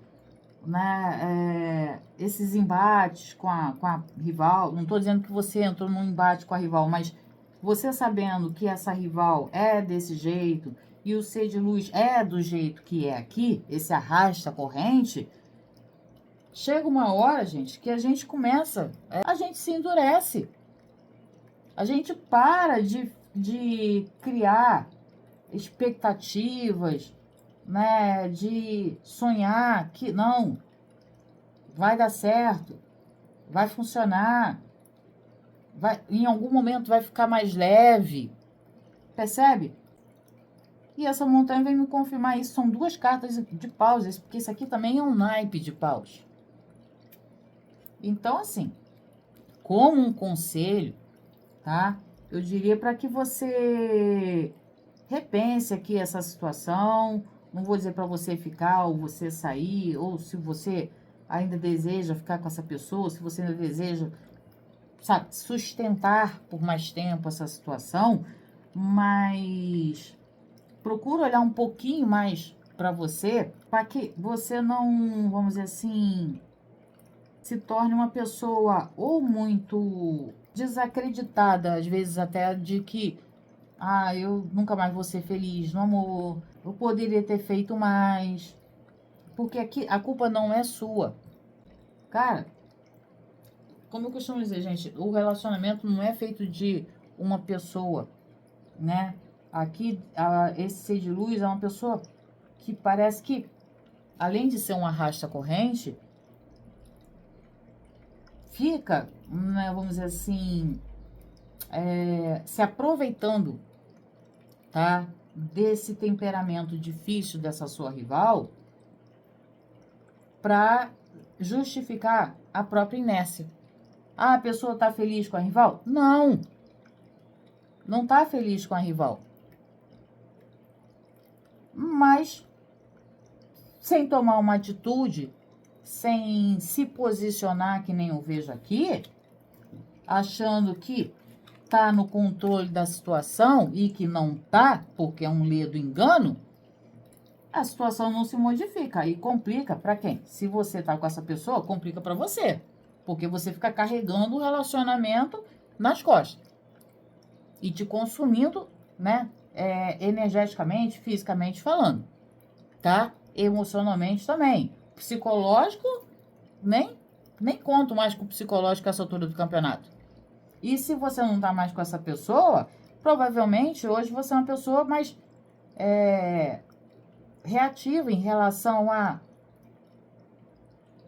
A: né? Esses embates com a rival. Não estou dizendo que você entrou num embate com a rival, mas você sabendo que essa rival é desse jeito e o ser de luz é do jeito que é aqui, esse arrasta corrente. Chega uma hora, gente, que a gente começa, a gente se endurece. A gente para de criar expectativas, né? De sonhar que não, vai dar certo, vai funcionar, em algum momento vai ficar mais leve. Percebe? E essa montanha vem me confirmar isso. São duas cartas de paus, porque isso aqui também é um naipe de paus. Então, assim, como um conselho, tá? Eu diria para que você repense aqui essa situação. Não vou dizer para você ficar ou você sair, ou se você ainda deseja ficar com essa pessoa, se você ainda deseja, sabe, sustentar por mais tempo essa situação, mas procura olhar um pouquinho mais para você, para que você não, vamos dizer assim, se torne uma pessoa ou muito desacreditada, às vezes até de que eu nunca mais vou ser feliz no amor, eu poderia ter feito mais, porque aqui a culpa não é sua. Cara, como eu costumo dizer, gente, o relacionamento não é feito de uma pessoa, né? Aqui, esse ser de luz é uma pessoa que parece que, além de ser um arrasta-corrente, fica, né, vamos dizer assim, se aproveitando, tá? Desse temperamento difícil dessa sua rival para justificar a própria inércia. Ah, a pessoa tá feliz com a rival? Não! Não tá feliz com a rival. Mas, sem tomar uma atitude, sem se posicionar, que nem eu vejo aqui, achando que tá no controle da situação e que não tá, porque é um ledo engano, a situação não se modifica e complica para quem? Se você tá com essa pessoa, complica para você, porque você fica carregando o relacionamento nas costas e te consumindo, né, energeticamente, fisicamente falando, tá? Emocionalmente também. Psicológico, nem conto mais com o psicológico a essa altura do campeonato. E se você não tá mais com essa pessoa, provavelmente hoje você é uma pessoa mais reativa em relação a,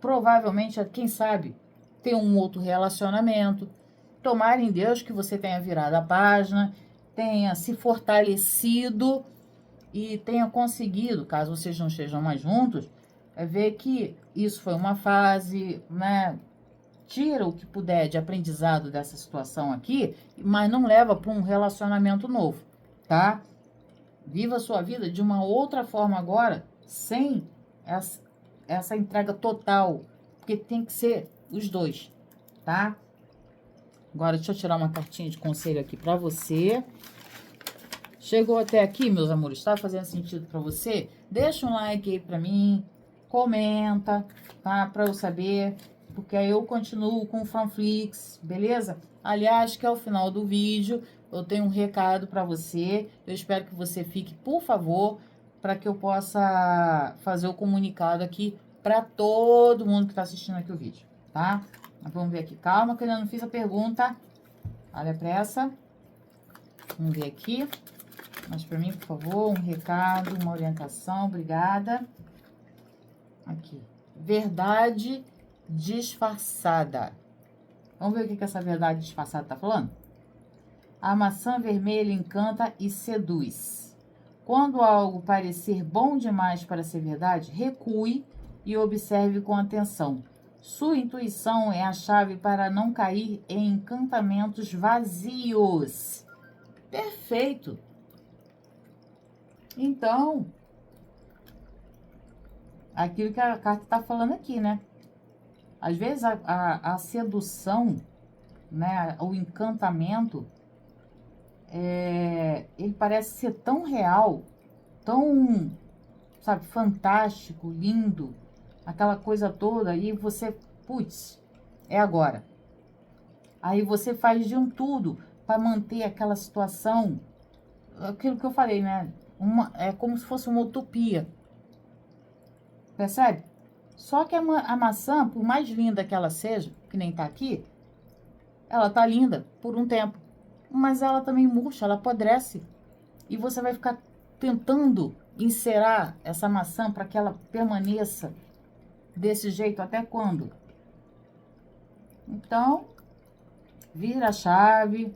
A: provavelmente, quem sabe, ter um outro relacionamento. Tomara em Deus que você tenha virado a página, tenha se fortalecido e tenha conseguido, caso vocês não estejam mais juntos, ver que isso foi uma fase, né? Tira o que puder de aprendizado dessa situação aqui, mas não leva para um relacionamento novo, tá? Viva a sua vida de uma outra forma agora, sem essa entrega total, porque tem que ser os dois, tá? Agora, deixa eu tirar uma cartinha de conselho aqui para você. Chegou até aqui, meus amores, tá fazendo sentido para você? Deixa um like aí para mim, comenta, tá? Para eu saber, porque aí eu continuo com o Fanflix, beleza? Aliás, que ao final do vídeo eu tenho um recado para você. Eu espero que você fique, por favor, para que eu possa fazer o comunicado aqui para todo mundo que está assistindo aqui o vídeo, tá? Vamos ver aqui. Calma, que eu ainda não fiz a pergunta. Olha a pressa. Vamos ver aqui. Mas para mim, por favor, um recado, uma orientação. Obrigada. Aqui. Verdade disfarçada. Vamos ver o que essa verdade disfarçada tá falando? A maçã vermelha encanta e seduz. Quando algo parecer bom demais para ser verdade, recue e observe com atenção. Sua intuição é a chave para não cair em encantamentos vazios. Perfeito! Então, aquilo que a carta está falando aqui, né? Às vezes a sedução, né, o encantamento, ele parece ser tão real, tão, sabe, fantástico, lindo, aquela coisa toda, e você, putz, é agora. Aí você faz de um tudo para manter aquela situação, aquilo que eu falei, né? É como se fosse uma utopia. Percebe? Só que a maçã, por mais linda que ela seja, que nem tá aqui, ela tá linda por um tempo. Mas ela também murcha, ela apodrece. E você vai ficar tentando encerar essa maçã para que ela permaneça desse jeito até quando? Então, vira a chave,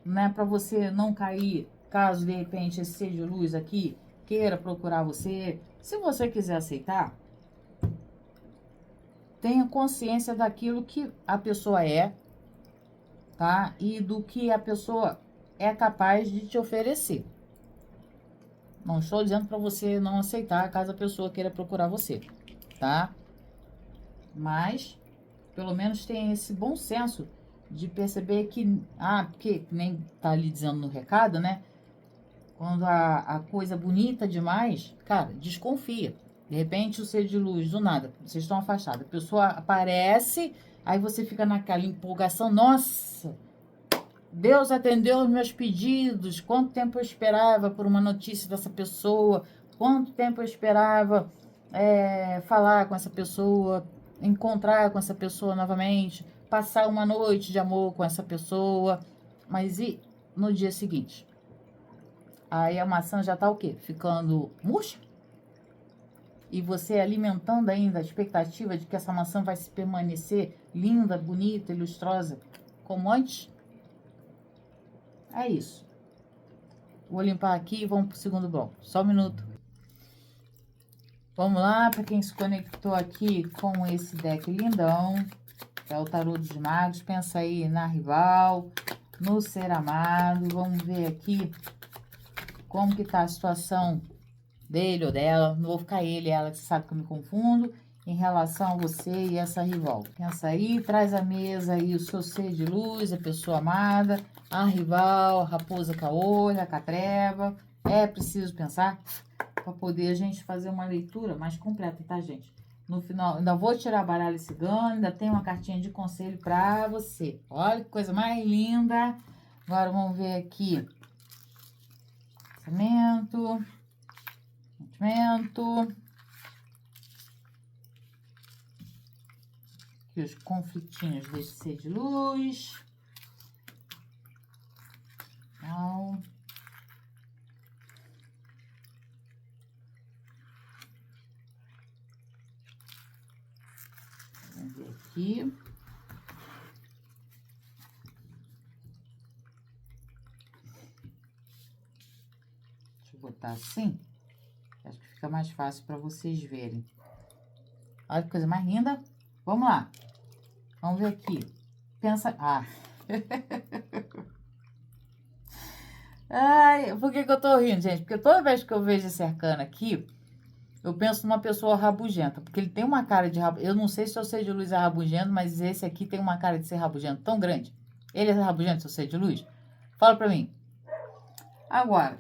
A: né, para você não cair, caso de repente esse ser de luz aqui queira procurar você. Se você quiser aceitar, tenha consciência daquilo que a pessoa é, tá? E do que a pessoa é capaz de te oferecer. Não estou dizendo para você não aceitar caso a pessoa queira procurar você, tá? Mas, pelo menos tenha esse bom senso de perceber que, porque nem tá ali dizendo no recado, né? Quando a coisa é bonita demais, cara, desconfia. De repente, o ser de luz, do nada, vocês estão afastados. A pessoa aparece, aí você fica naquela empolgação. Nossa, Deus atendeu os meus pedidos. Quanto tempo eu esperava por uma notícia dessa pessoa? Quanto tempo eu esperava falar com essa pessoa, encontrar com essa pessoa novamente, passar uma noite de amor com essa pessoa. Mas e no dia seguinte? Aí a maçã já tá o quê? Ficando murcha? E você alimentando ainda a expectativa de que essa maçã vai se permanecer linda, bonita e lustrosa como antes? É isso. Vou limpar aqui e vamos pro segundo bloco. Só um minuto. Vamos lá, para quem se conectou aqui com esse deck lindão, é o Tarô dos Magos. Pensa aí na rival, no ser amado. Vamos ver aqui como que tá a situação dele ou dela. Não vou ficar ele e ela, que você sabe que eu me confundo. Em relação a você e essa rival. Pensa aí, traz à mesa aí o seu ser de luz, a pessoa amada, a rival, a raposa caolha, a catreva. É preciso pensar para poder a gente fazer uma leitura mais completa, tá, gente? No final, ainda vou tirar baralho cigano, ainda tem uma cartinha de conselho para você. Olha que coisa mais linda. Agora vamos ver aqui. Pensamento. Sentimento. Aqui os conflitinhos desse ser de luz. Então, vamos ver aqui. Deixa eu botar assim. Acho que fica mais fácil para vocês verem. Olha que coisa mais linda. Vamos lá. Vamos ver aqui. Pensa... Ah. Ai, por que que eu tô rindo, gente? Porque toda vez que eu vejo esse arcano aqui, eu penso numa pessoa rabugenta. Porque ele tem uma cara de rabugento. Eu não sei se eu sei de luz é rabugento, mas esse aqui tem uma cara de ser rabugento tão grande. Ele é rabugento, se eu sei de luz? Fala pra mim. Agora,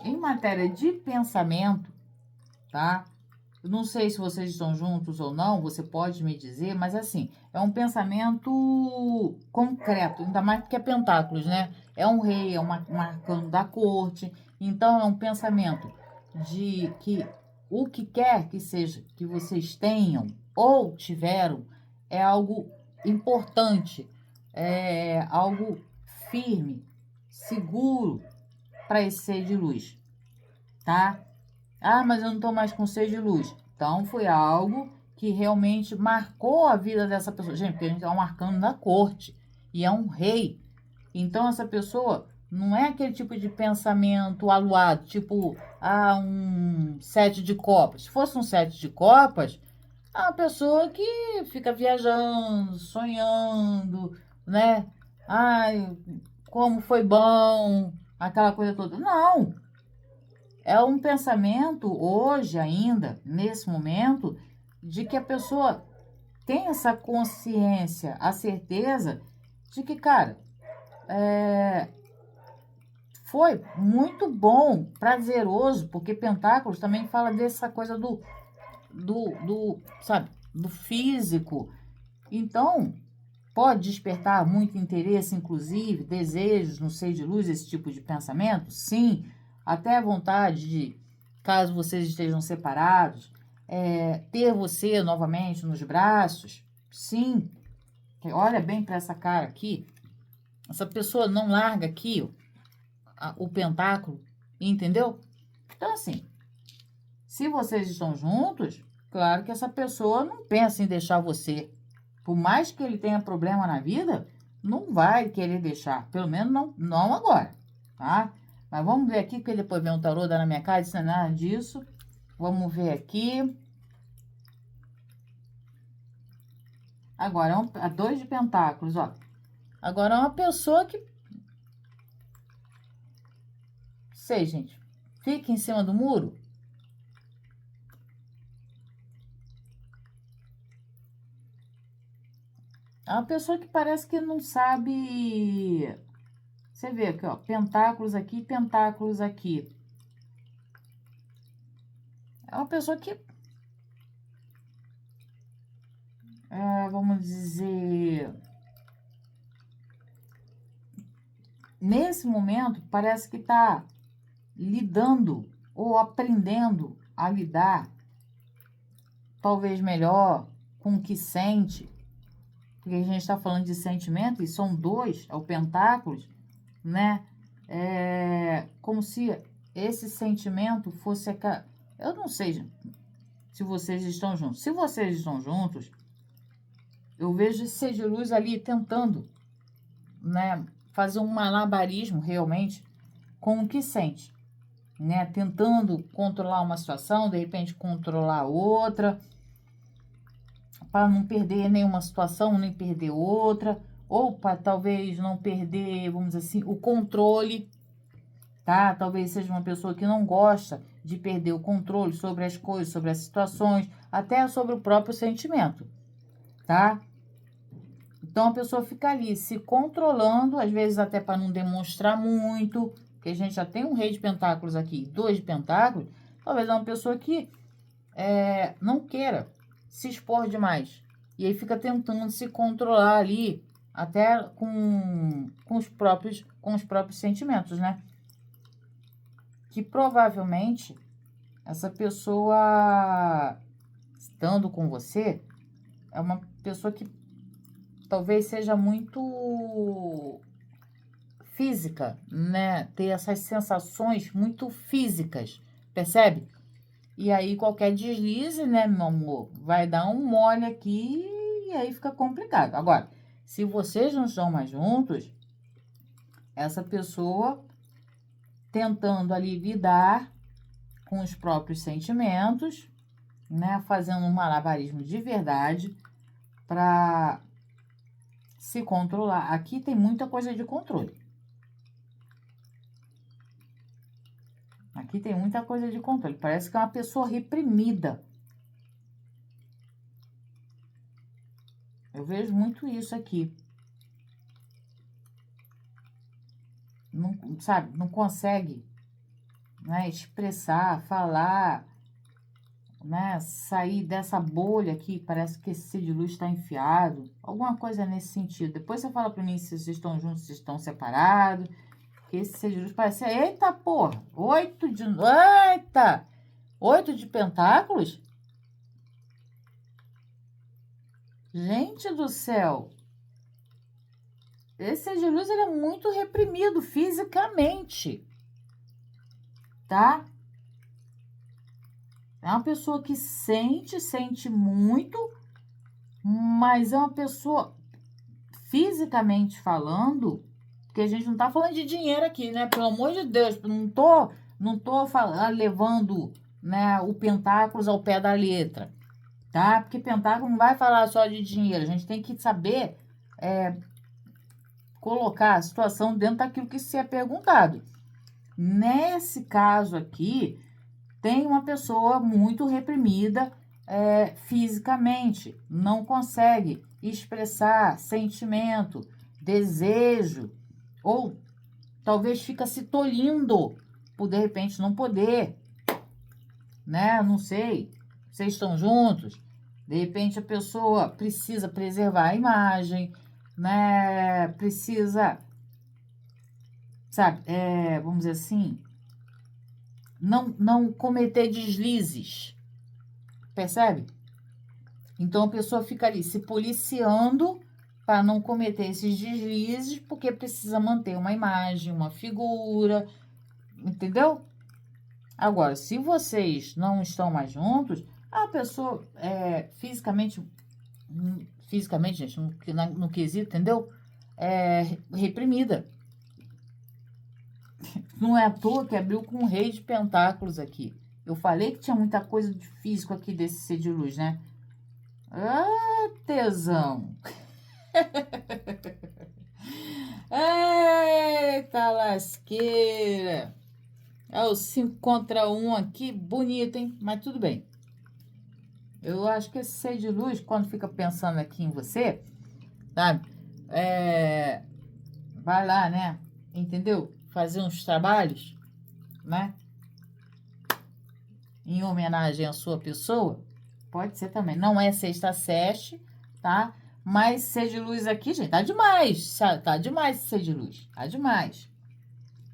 A: em matéria de pensamento, tá? Eu não sei se vocês estão juntos ou não, você pode me dizer, mas assim, é um pensamento concreto, ainda mais porque é pentáculos, né? É um rei, é um arcano da corte, então é um pensamento de que o que quer que seja que vocês tenham ou tiveram é algo importante, é algo firme, seguro para esse ser de luz, tá? Ah, mas eu não tô mais com sede de luz. Então, foi algo que realmente marcou a vida dessa pessoa. Gente, porque a gente é um arcano da corte e é um rei. Então, essa pessoa não é aquele tipo de pensamento aluado, tipo, um sete de copas. Se fosse um sete de copas, é uma pessoa que fica viajando, sonhando, né? Ai, como foi bom, aquela coisa toda. Não! É um pensamento hoje ainda, nesse momento, de que a pessoa tem essa consciência, a certeza de que, cara, foi muito bom, prazeroso, porque Pentáculos também fala dessa coisa sabe, do físico. Então, pode despertar muito interesse, inclusive, desejos no seio de luz, esse tipo de pensamento? Sim, até vontade de, caso vocês estejam separados, ter você novamente nos braços? Sim. Olha bem para essa cara aqui. Essa pessoa não larga aqui o pentáculo, entendeu? Então, assim, se vocês estão juntos, claro que essa pessoa não pensa em deixar você. Por mais que ele tenha problema na vida, não vai querer deixar. Pelo menos não agora, tá? Mas vamos ver aqui, porque depois vem um tarô dar na minha cara, isso não é nada disso. Vamos ver aqui. Agora, a 2 de pentáculos, ó. Agora, é uma pessoa que... Sei, gente. Fica em cima do muro. É uma pessoa que parece que não sabe... Você vê aqui, ó. Pentáculos aqui, pentáculos aqui. É uma pessoa que... vamos dizer... Nesse momento, parece que está lidando ou aprendendo a lidar, talvez melhor, com o que sente. Porque a gente está falando de sentimento, e são 2, é o pentáculos, né? Como se esse sentimento fosse... Eu não sei se vocês estão juntos. Se vocês estão juntos, eu vejo esse ser de luz ali tentando, né, fazer um malabarismo realmente com o que sente, né? Tentando controlar uma situação, de repente controlar outra, para não perder nenhuma situação, nem perder outra, ou para talvez não perder, vamos dizer assim, o controle, tá? Talvez seja uma pessoa que não gosta de perder o controle sobre as coisas, sobre as situações, até sobre o próprio sentimento, tá? Então a pessoa fica ali se controlando, às vezes até para não demonstrar muito, porque a gente já tem um rei de pentáculos aqui, 2 de pentáculos, talvez é uma pessoa que não queira se expor demais. E aí fica tentando se controlar ali, até com os próprios sentimentos, né? Que provavelmente essa pessoa, estando com você, é uma pessoa que talvez seja muito física, né? Ter essas sensações muito físicas, percebe? E aí qualquer deslize, né, meu amor, vai dar um mole aqui e aí fica complicado. Agora, se vocês não estão mais juntos, essa pessoa tentando ali lidar com os próprios sentimentos, né, fazendo um malabarismo de verdade para se controlar. Aqui tem muita coisa de controle. Aqui tem muita coisa de controle. Parece que é uma pessoa reprimida. Eu vejo muito isso aqui. Não, sabe, não consegue, né, expressar, falar, né, sair dessa bolha aqui. Parece que esse ser de luz está enfiado. Alguma coisa nesse sentido. Depois você fala para mim se vocês estão juntos, se estão separados. Porque esse ser de luz parece... Eita, porra! 8 de... Eita! 8 de pentáculos? Gente do céu! Esse ser de luz, ele é muito reprimido fisicamente, tá? É uma pessoa que sente muito, mas é uma pessoa, fisicamente falando, porque a gente não tá falando de dinheiro aqui, né? Pelo amor de Deus, não tô falando, levando, né, o pentáculos ao pé da letra, tá? Porque pentáculo não vai falar só de dinheiro, a gente tem que saber colocar a situação dentro daquilo que se é perguntado. Nesse caso aqui, tem uma pessoa muito reprimida fisicamente, não consegue expressar sentimento, desejo, ou talvez fica se tolindo por de repente não poder, né? Não sei, vocês estão juntos, de repente a pessoa precisa preservar a imagem, né? Precisa, sabe, vamos dizer assim, não cometer deslizes, percebe? Então a pessoa fica ali se policiando para não cometer esses deslizes, porque precisa manter uma imagem, uma figura, entendeu? Agora, se vocês não estão mais juntos, a pessoa fisicamente, gente, no quesito, entendeu? Reprimida. Não é à toa que abriu com o rei de pentáculos aqui. Eu falei que tinha muita coisa de físico aqui desse ser de luz, né? Ah, tesão! Eita lasqueira! É o 5 contra 1 aqui, bonito, hein? Mas tudo bem. Eu acho que esse ser de luz, quando fica pensando aqui em você, sabe? Vai lá, né? Entendeu? Fazer uns trabalhos, né? Em homenagem à sua pessoa. Pode ser também. Não é sexta sete, tá? Mas ser de luz aqui, gente, tá demais. Tá demais esse ser de luz. Tá demais.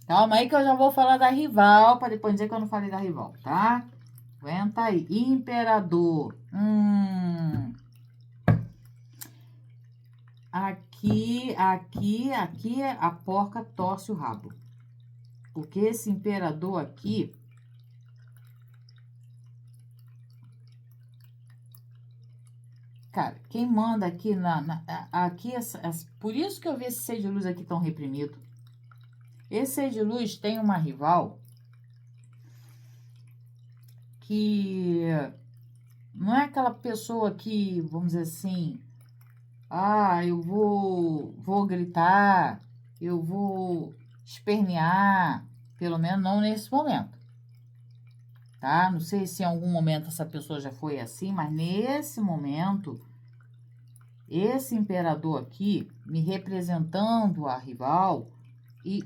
A: Calma aí que eu já vou falar da rival, para depois dizer que eu não falei da rival, tá? Aguenta aí. Imperador. Aqui a porca torce o rabo. Porque esse imperador aqui... cara, quem manda aqui aqui, por isso que eu vi esse ser de luz aqui tão reprimido. Esse ser de luz tem uma rival que não é aquela pessoa que, vamos dizer assim, eu vou gritar, eu vou espernear, pelo menos não nesse momento, tá? Não sei se em algum momento essa pessoa já foi assim, mas nesse momento, esse imperador aqui, me representando a rival, e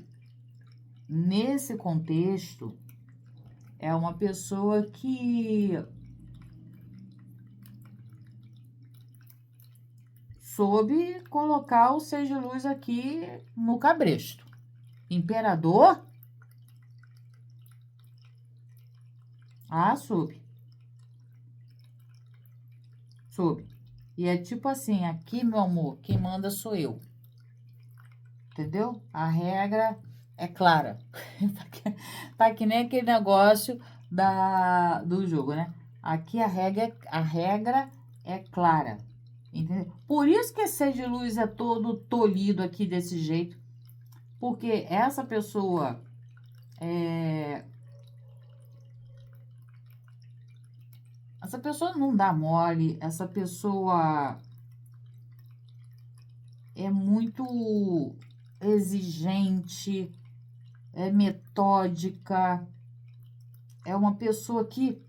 A: nesse contexto, é uma pessoa que soube colocar o ser de luz aqui no cabresto. Imperador? Soube. Soube. E é tipo assim, aqui, meu amor, quem manda sou eu. Entendeu? A regra é clara. Tá que nem aquele negócio do jogo, né? Aqui a regra é clara. Entendeu? Por isso que esse ser de luz é todo tolhido aqui desse jeito. Porque essa pessoa essa pessoa não dá mole, essa pessoa é muito exigente, é metódica, é uma pessoa que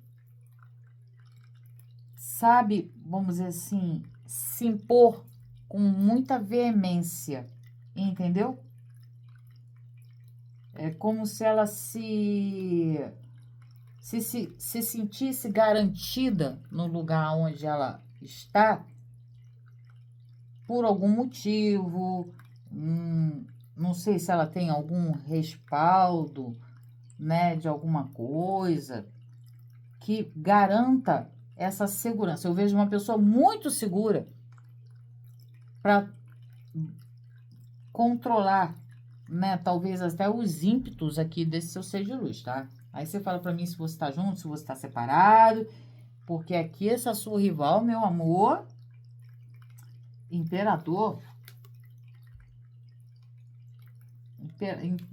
A: sabe, vamos dizer assim, se impor com muita veemência, entendeu? É como se ela se sentisse garantida no lugar onde ela está, por algum motivo, não sei se ela tem algum respaldo, né, de alguma coisa que garanta essa segurança. Eu vejo uma pessoa muito segura para controlar, né, talvez até os ímpetos aqui desse seu ser de luz, tá? Aí você fala para mim se você tá junto, se você tá separado, porque aqui essa sua rival, meu amor, imperador,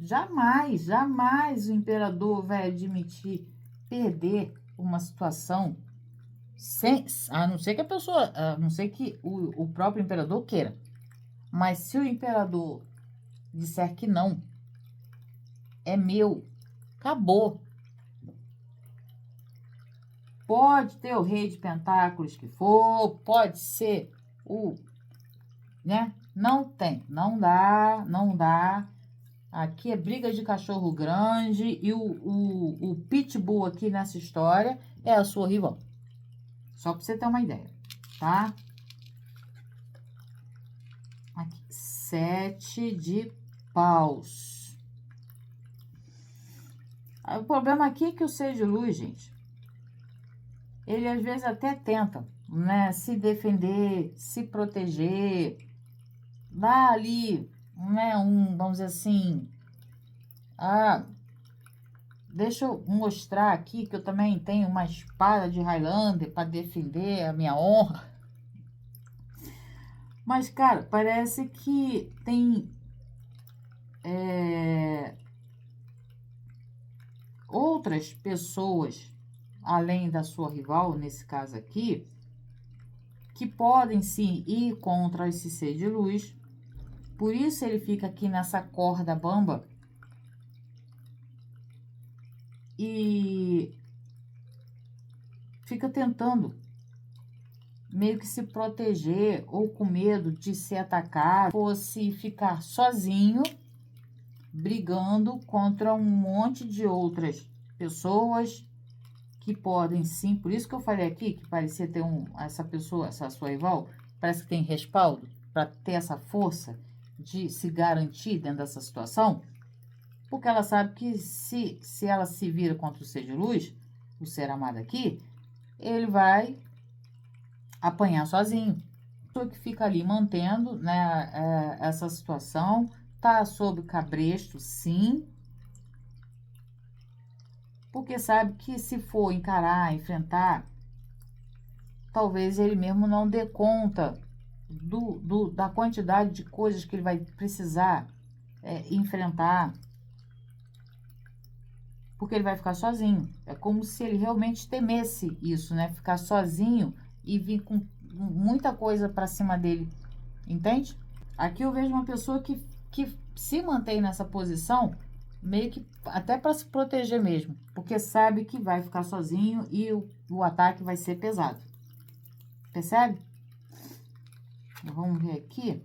A: jamais o imperador vai admitir perder uma situação a não ser que a pessoa, a não ser que o próprio imperador queira. Mas se o imperador disser que não, é meu, acabou. Pode ter o rei de pentáculos que for, pode ser né? Não tem, não dá. Aqui é briga de cachorro grande e o pitbull aqui nessa história é a sua rival. Só para você ter uma ideia, tá? Aqui, 7 de paus. O problema aqui é que o ser de luz, gente, ele às vezes até tenta, né, se defender, se proteger, dá ali, né, vamos dizer assim, deixa eu mostrar aqui que eu também tenho uma espada de Highlander para defender a minha honra. Mas, cara, parece que tem outras pessoas, além da sua rival, nesse caso aqui, que podem sim ir contra esse ser de luz. Por isso ele fica aqui nessa corda bamba e fica tentando meio que se proteger ou com medo de ser atacado, fosse ficar sozinho brigando contra um monte de outras pessoas que podem sim. Por isso que eu falei aqui que parecia ter essa pessoa, essa sua rival, parece que tem respaldo para ter essa força de se garantir dentro dessa situação, porque ela sabe que se ela se vira contra o ser de luz, o ser amado aqui, ele vai apanhar sozinho. A pessoa que fica ali mantendo, né, essa situação, tá sob cabresto, sim, porque sabe que se for encarar, enfrentar, talvez ele mesmo não dê conta da quantidade de coisas que ele vai precisar enfrentar, porque ele vai ficar sozinho. É como se ele realmente temesse isso, né? Ficar sozinho e vir com muita coisa para cima dele, entende? Aqui eu vejo uma pessoa que se mantém nessa posição, meio que até para se proteger mesmo, porque sabe que vai ficar sozinho e o ataque vai ser pesado. Percebe? Vamos ver aqui,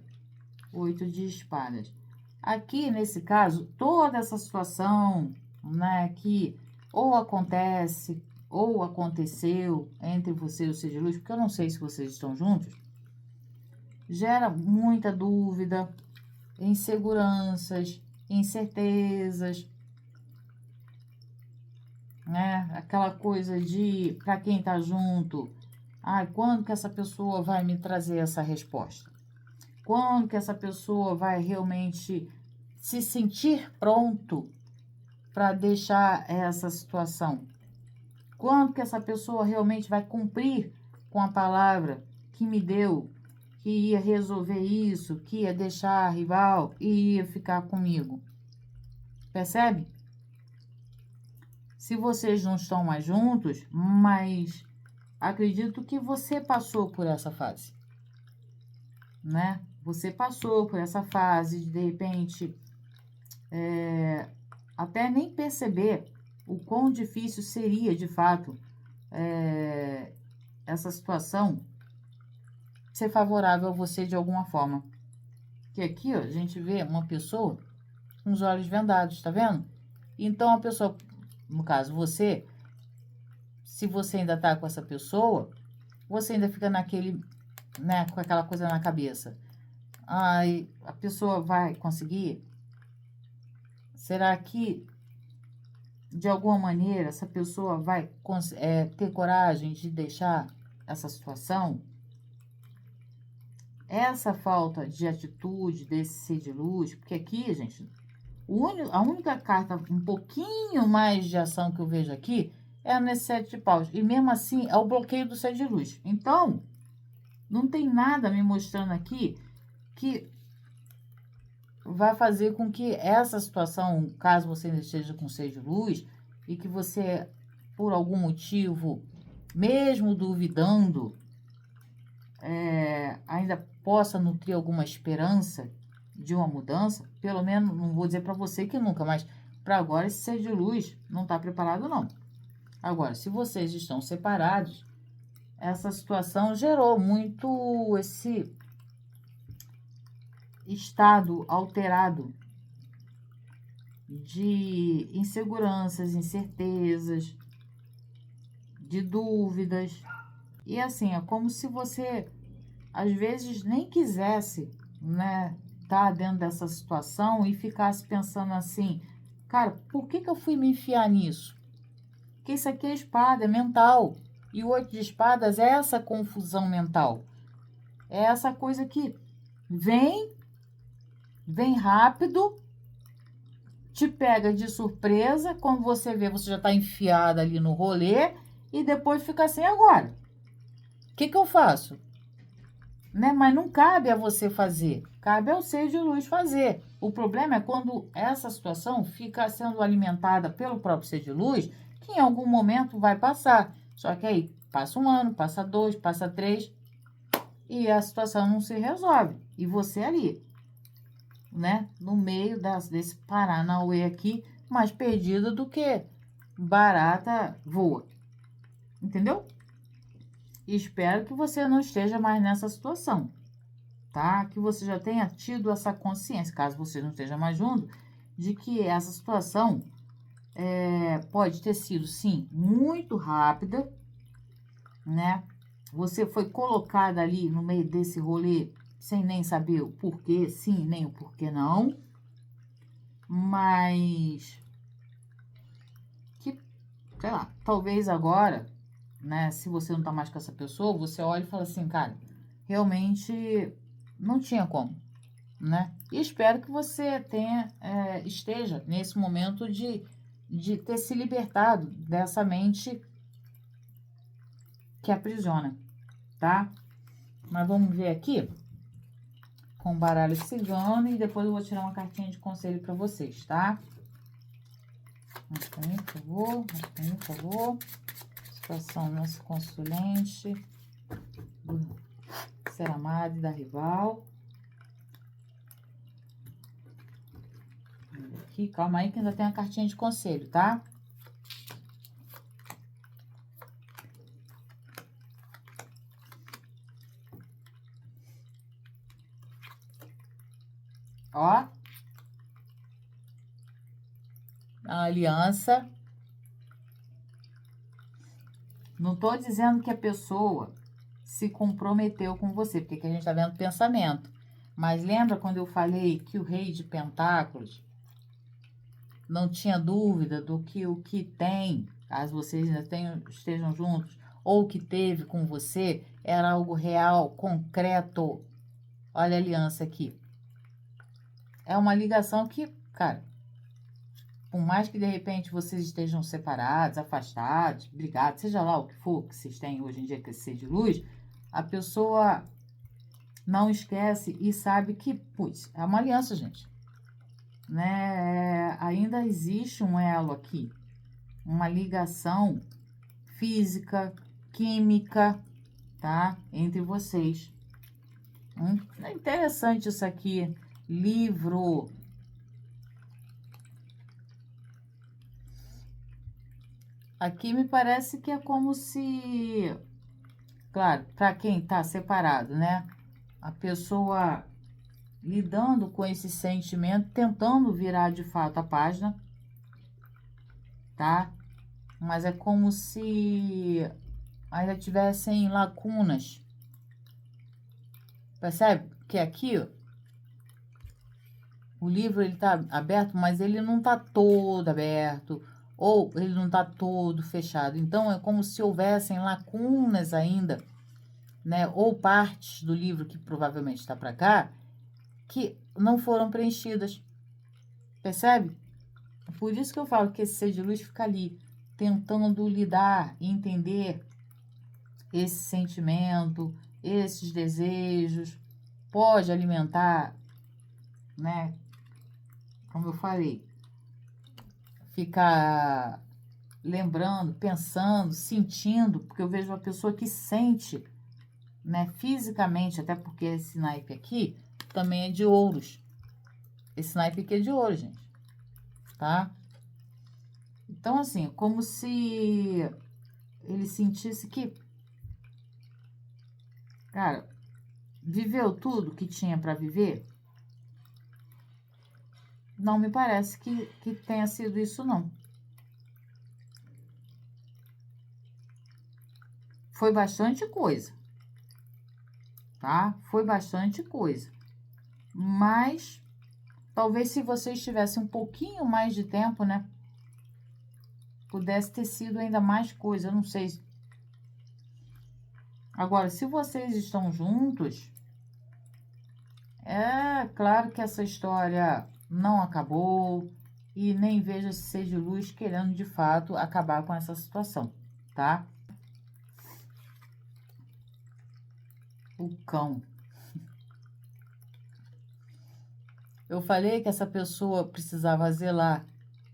A: 8 de espadas. Aqui, nesse caso, toda essa situação, né, que ou acontece ou aconteceu entre você e o ser de luz, porque eu não sei se vocês estão juntos, gera muita dúvida, inseguranças, incertezas, né? Aquela coisa de, para quem tá junto, quando que essa pessoa vai me trazer essa resposta? Quando que essa pessoa vai realmente se sentir pronto para deixar essa situação? Quando que essa pessoa realmente vai cumprir com a palavra que me deu, que ia resolver isso, que ia deixar a rival e ia ficar comigo? Percebe? Se vocês não estão mais juntos, mas acredito que você passou por essa fase, né? Você passou por essa fase de repente, até nem perceber o quão difícil seria, de fato, essa situação ser favorável a você de alguma forma. Que aqui, ó, a gente vê uma pessoa com os olhos vendados, tá vendo? Então, a pessoa, no caso, você, se você ainda tá com essa pessoa, você ainda fica naquele, né, com aquela coisa na cabeça. Ai, a pessoa vai conseguir? Será que, de alguma maneira, essa pessoa vai ter coragem de deixar essa situação? Essa falta de atitude desse ser de luz, porque aqui, gente, a única carta um pouquinho mais de ação que eu vejo aqui é nesse 7 de paus. E mesmo assim, é o bloqueio do ser de luz. Então, não tem nada me mostrando aqui que vai fazer com que essa situação, caso você ainda esteja com ser de luz, e que você, por algum motivo, mesmo duvidando, ainda possa nutrir alguma esperança de uma mudança, pelo menos, não vou dizer para você que nunca, mas para agora esse ser de luz não está preparado, não. Agora, se vocês estão separados, essa situação gerou muito esse estado alterado de inseguranças, incertezas, de dúvidas. E assim, é como se você, às vezes, nem quisesse, né, tá dentro dessa situação e ficasse pensando assim, cara, por que eu fui me enfiar nisso? Porque isso aqui é espada, é mental. E o 8 de espadas é essa confusão mental. É essa coisa que vem rápido, te pega de surpresa, quando você vê, você já está enfiada ali no rolê, e depois fica assim, agora, o que eu faço? Né? Mas não cabe a você fazer, cabe ao ser de luz fazer. O problema é quando essa situação fica sendo alimentada pelo próprio ser de luz, que em algum momento vai passar. Só que aí passa 1 ano, passa 2, passa 3, e a situação não se resolve. E você ali, né, no meio desse Paranauê aqui, mais perdida do que barata voa. Entendeu? Espero que você não esteja mais nessa situação, tá? Que você já tenha tido essa consciência, caso você não esteja mais junto, de que essa situação pode ter sido, sim, muito rápida, né? Você foi colocada ali no meio desse rolê sem nem saber o porquê sim, nem o porquê não, mas que, sei lá, talvez agora, né, se você não tá mais com essa pessoa, você olha e fala assim, cara, realmente não tinha como, né? E espero que você esteja nesse momento de ter se libertado dessa mente que aprisiona, tá? Mas vamos ver aqui com o baralho cigano e depois eu vou tirar uma cartinha de conselho para vocês, tá? Mais pra mim, por favor. Mais pra mim, por favor. Situação do nosso consulente. Do ser amado e da rival. Aqui, calma aí que ainda tem a cartinha de conselho, tá? Ó. A aliança. Não tô dizendo que a pessoa se comprometeu com você, porque aqui a gente tá vendo pensamento. Mas lembra quando eu falei que o Rei de Pentáculos não tinha dúvida do que o que tem, caso vocês ainda estejam juntos, ou o que teve com você, era algo real, concreto. Olha a aliança aqui. É uma ligação que, cara, por mais que de repente vocês estejam separados, afastados, brigados, seja lá o que for que vocês têm hoje em dia, que é ser de luz, a pessoa não esquece e sabe que, putz, é uma aliança, gente. Né? Ainda existe um elo aqui, uma ligação física, química, tá? Entre vocês. É interessante isso aqui. Livro. Aqui me parece que é como se, claro, para quem tá separado, né? A pessoa lidando com esse sentimento, tentando virar de fato a página, tá? Mas é como se ainda tivessem lacunas. Percebe? Que aqui, ó, o livro ele tá aberto, mas ele não tá todo aberto, ou ele não tá todo fechado. Então, é como se houvessem lacunas ainda, né? Ou partes do livro que provavelmente está para cá, que não foram preenchidas. Percebe? Por isso que eu falo que esse ser de luz fica ali, tentando lidar e entender esse sentimento, esses desejos. Pode alimentar, né? Como eu falei, ficar lembrando, pensando, sentindo, porque eu vejo uma pessoa que sente, né, fisicamente, até porque esse naipe aqui também é de ouros. Esse naipe aqui é de ouro, gente, tá? Então, assim, como se ele sentisse que, cara, viveu tudo que tinha para viver? Não me parece que tenha sido isso, não. Foi bastante coisa, tá? Foi bastante coisa. Mas, talvez se vocês tivessem um pouquinho mais de tempo, né? Pudesse ter sido ainda mais coisa, eu não sei. Agora, se vocês estão juntos, é claro que essa história não acabou e nem vejo esse ser de luz querendo de fato acabar com essa situação, tá? O cão. Eu falei que essa pessoa precisava zelar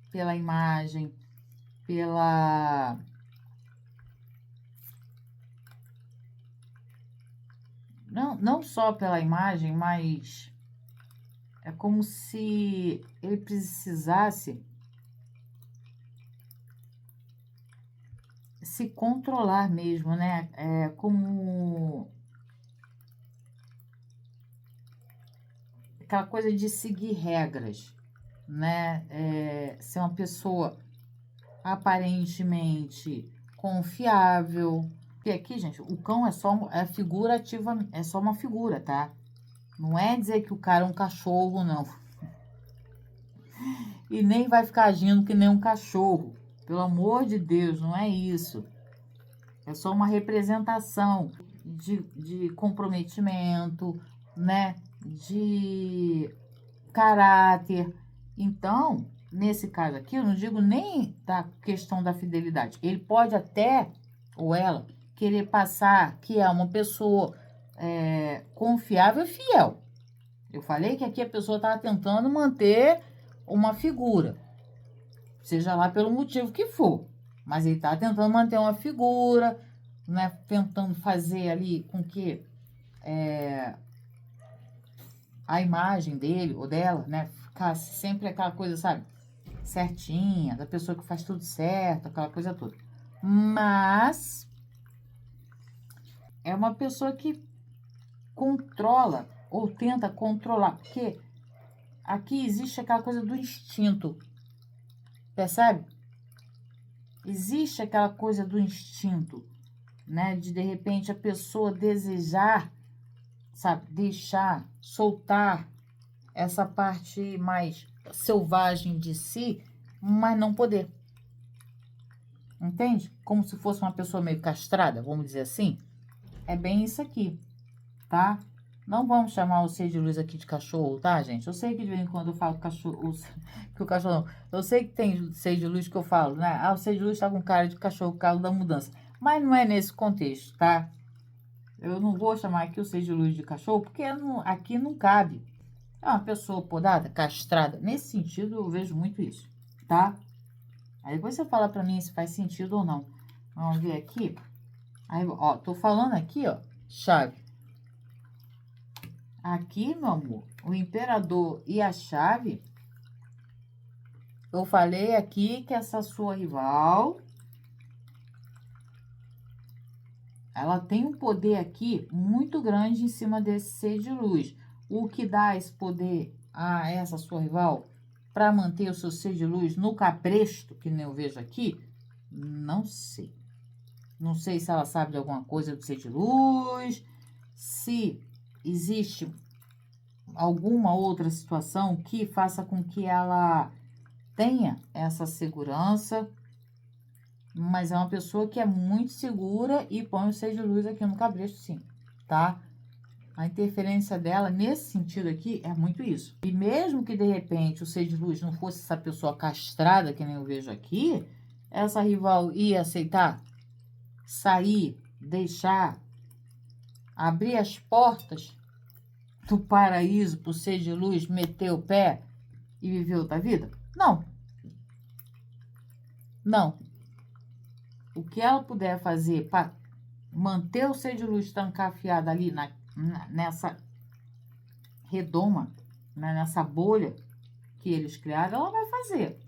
A: pela imagem, pela... Não só pela imagem, mas é como se ele precisasse se controlar mesmo, né? É como aquela coisa de seguir regras, né? Ser uma pessoa aparentemente confiável. Porque aqui, gente, o cão é figurativa, é só uma figura, tá? Não é dizer que o cara é um cachorro, não. E nem vai ficar agindo que nem um cachorro. Pelo amor de Deus, não é isso. É só uma representação de comprometimento, né? De caráter. Então, nesse caso aqui, eu não digo nem da questão da fidelidade. Ele pode até, ou ela, querer passar que é uma pessoa confiável e fiel. Eu falei que aqui a pessoa estava tentando manter uma figura, seja lá pelo motivo que for, mas ele está tentando manter uma figura, né, tentando fazer ali com que a imagem dele ou dela, né, ficasse sempre aquela coisa, sabe, certinha, da pessoa que faz tudo certo, aquela coisa toda. Mas é uma pessoa que controla ou tenta controlar, porque aqui existe aquela coisa do instinto, percebe? Existe aquela coisa do instinto, né, de repente a pessoa desejar, sabe, deixar, soltar essa parte mais selvagem de si, mas não poder. Entende? Como se fosse uma pessoa meio castrada, vamos dizer assim. É bem isso aqui, tá? Não vamos chamar o ser de luz aqui de cachorro, tá, gente? Eu sei que de vez em quando eu falo cachorro, que o cachorro não. Eu sei que tem ser de luz que eu falo, né? Ah, o ser de luz tá com cara de cachorro por causa da mudança. Mas não é nesse contexto, tá? Eu não vou chamar aqui o ser de luz de cachorro, porque aqui não cabe. É uma pessoa podada, castrada. Nesse sentido, eu vejo muito isso, tá? Aí depois você fala pra mim se faz sentido ou não. Vamos ver aqui. Aí, ó, tô falando aqui, ó, chave. Aqui, meu amor, o imperador e a chave. Eu falei aqui que essa sua rival, ela tem um poder aqui muito grande em cima desse ser de luz. O que dá esse poder a essa sua rival para manter o seu ser de luz no cabresto, que nem eu vejo aqui, não sei. Não sei se ela sabe de alguma coisa do ser de luz, se existe alguma outra situação que faça com que ela tenha essa segurança, mas é uma pessoa que é muito segura e põe o ser de luz aqui no cabresto, sim, tá? A interferência dela, nesse sentido aqui, é muito isso. E mesmo que, de repente, o ser de luz não fosse essa pessoa castrada, que nem eu vejo aqui, essa rival ia aceitar sair, deixar, abrir as portas do paraíso para o ser de luz meter o pé e viver outra vida? Não. Não. O que ela puder fazer para manter o ser de luz trancafiado ali nessa redoma, né, nessa bolha que eles criaram, ela vai fazer,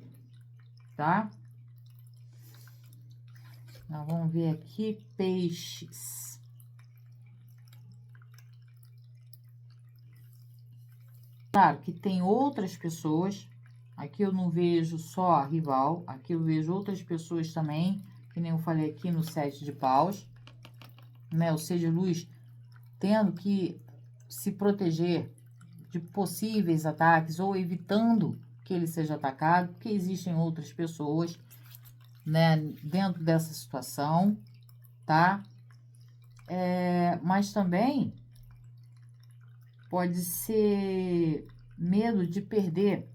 A: tá? Nós vamos ver aqui, peixes. Claro que tem outras pessoas, aqui eu não vejo só a rival, aqui eu vejo outras pessoas também, que nem eu falei aqui no 7 de paus, né? O ser de luz tendo que se proteger de possíveis ataques ou evitando que ele seja atacado, porque existem outras pessoas, né, dentro dessa situação, tá? Mas também pode ser medo de perder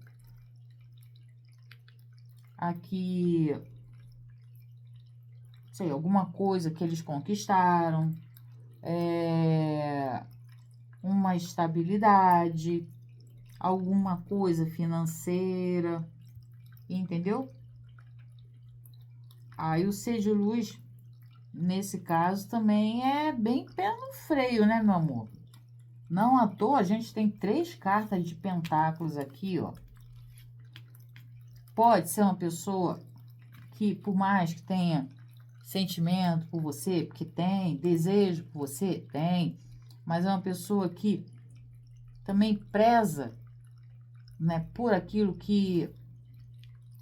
A: aqui, sei, alguma coisa que eles conquistaram, uma estabilidade, alguma coisa financeira, entendeu? Aí o ser de luz, nesse caso, também é bem pé no freio, né, meu amor? Não à toa, a gente tem 3 cartas de pentáculos aqui, ó. Pode ser uma pessoa que, por mais que tenha sentimento por você, porque tem, desejo por você, tem, mas é uma pessoa que também preza, né, por aquilo que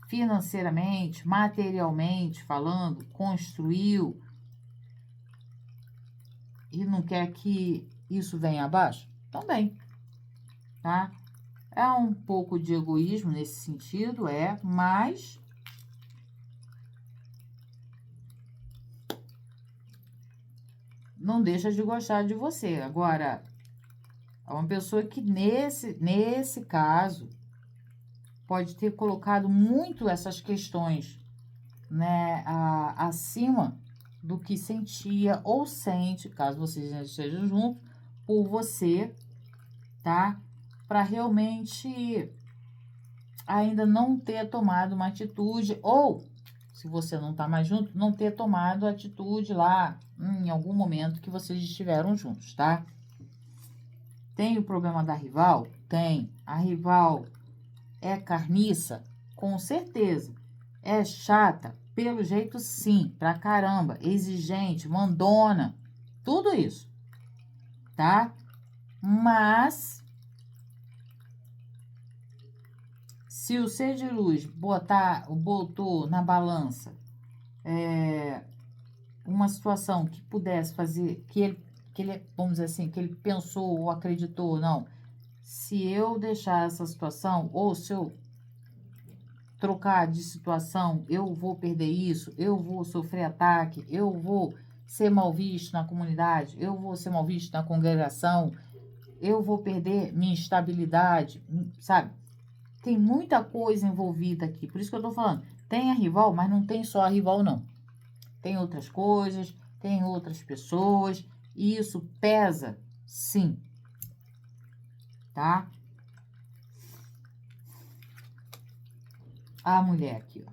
A: financeiramente, materialmente falando, construiu e não quer que isso venha abaixo? Também, tá? É um pouco de egoísmo nesse sentido, mas não deixa de gostar de você. Agora, é uma pessoa que nesse caso pode ter colocado muito essas questões, né, acima do que sentia ou sente, caso vocês já estejam juntos, por você, tá? Para realmente ainda não ter tomado uma atitude, ou se você não tá mais junto, não ter tomado atitude lá em algum momento que vocês estiveram juntos, tá? Tem o problema da rival? Tem. A rival é carniça? Com certeza. É chata? Pelo jeito, sim. Pra caramba. Exigente, mandona. Tudo isso. Tá? Mas, se o ser de luz botou na balança uma situação que pudesse fazer, que ele, vamos dizer assim, que ele pensou ou acreditou, não. Se eu deixar essa situação, ou se eu trocar de situação, eu vou perder isso, eu vou sofrer ataque, eu vou ser mal visto na comunidade, eu vou ser mal visto na congregação, eu vou perder minha estabilidade, sabe? Tem muita coisa envolvida aqui, por isso que eu tô falando. Tem a rival, mas não tem só a rival, não. Tem outras coisas, tem outras pessoas, e isso pesa, sim, tá? A mulher aqui, ó.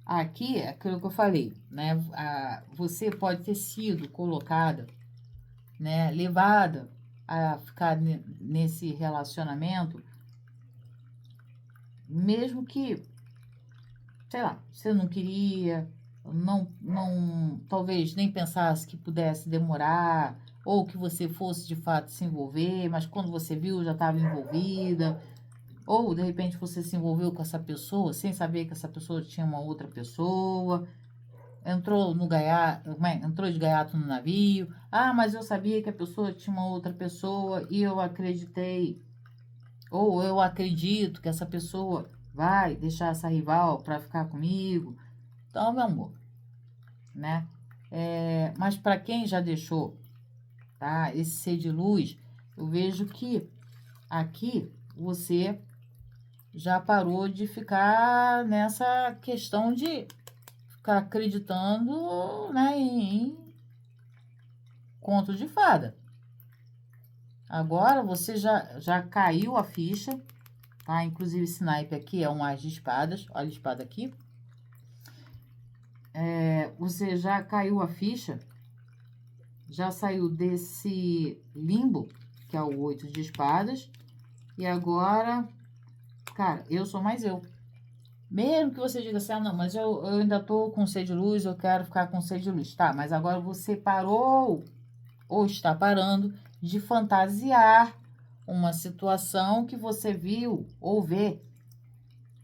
A: Aqui é aquilo que eu falei, né? Você pode ter sido colocada, né? Levada a ficar nesse relacionamento, mesmo que, sei lá, você não queria, talvez nem pensasse que pudesse demorar, ou que você fosse de fato se envolver, mas quando você viu já estava envolvida. Ou, de repente, você se envolveu com essa pessoa sem saber que essa pessoa tinha uma outra pessoa. Entrou no gaiato, entrou de gaiato no navio. Ah, mas eu sabia que a pessoa tinha uma outra pessoa e eu acreditei. Ou eu acredito que essa pessoa vai deixar essa rival para ficar comigo. Então, meu amor, né? Mas para quem já deixou, tá? Esse ser de luz, eu vejo que aqui você já parou de ficar nessa questão de ficar acreditando, né, em conto de fada. Agora você já caiu a ficha, tá? Inclusive esse naipe aqui é um as de espadas, olha a espada aqui. Você já caiu a ficha, já saiu desse limbo, que é o 8 de espadas, e agora, cara, eu sou mais eu. Mesmo que você diga assim, ah, não, mas eu ainda tô com sede de luz, eu quero ficar com sede de luz. Tá, mas agora você parou, ou está parando, de fantasiar uma situação que você viu ou vê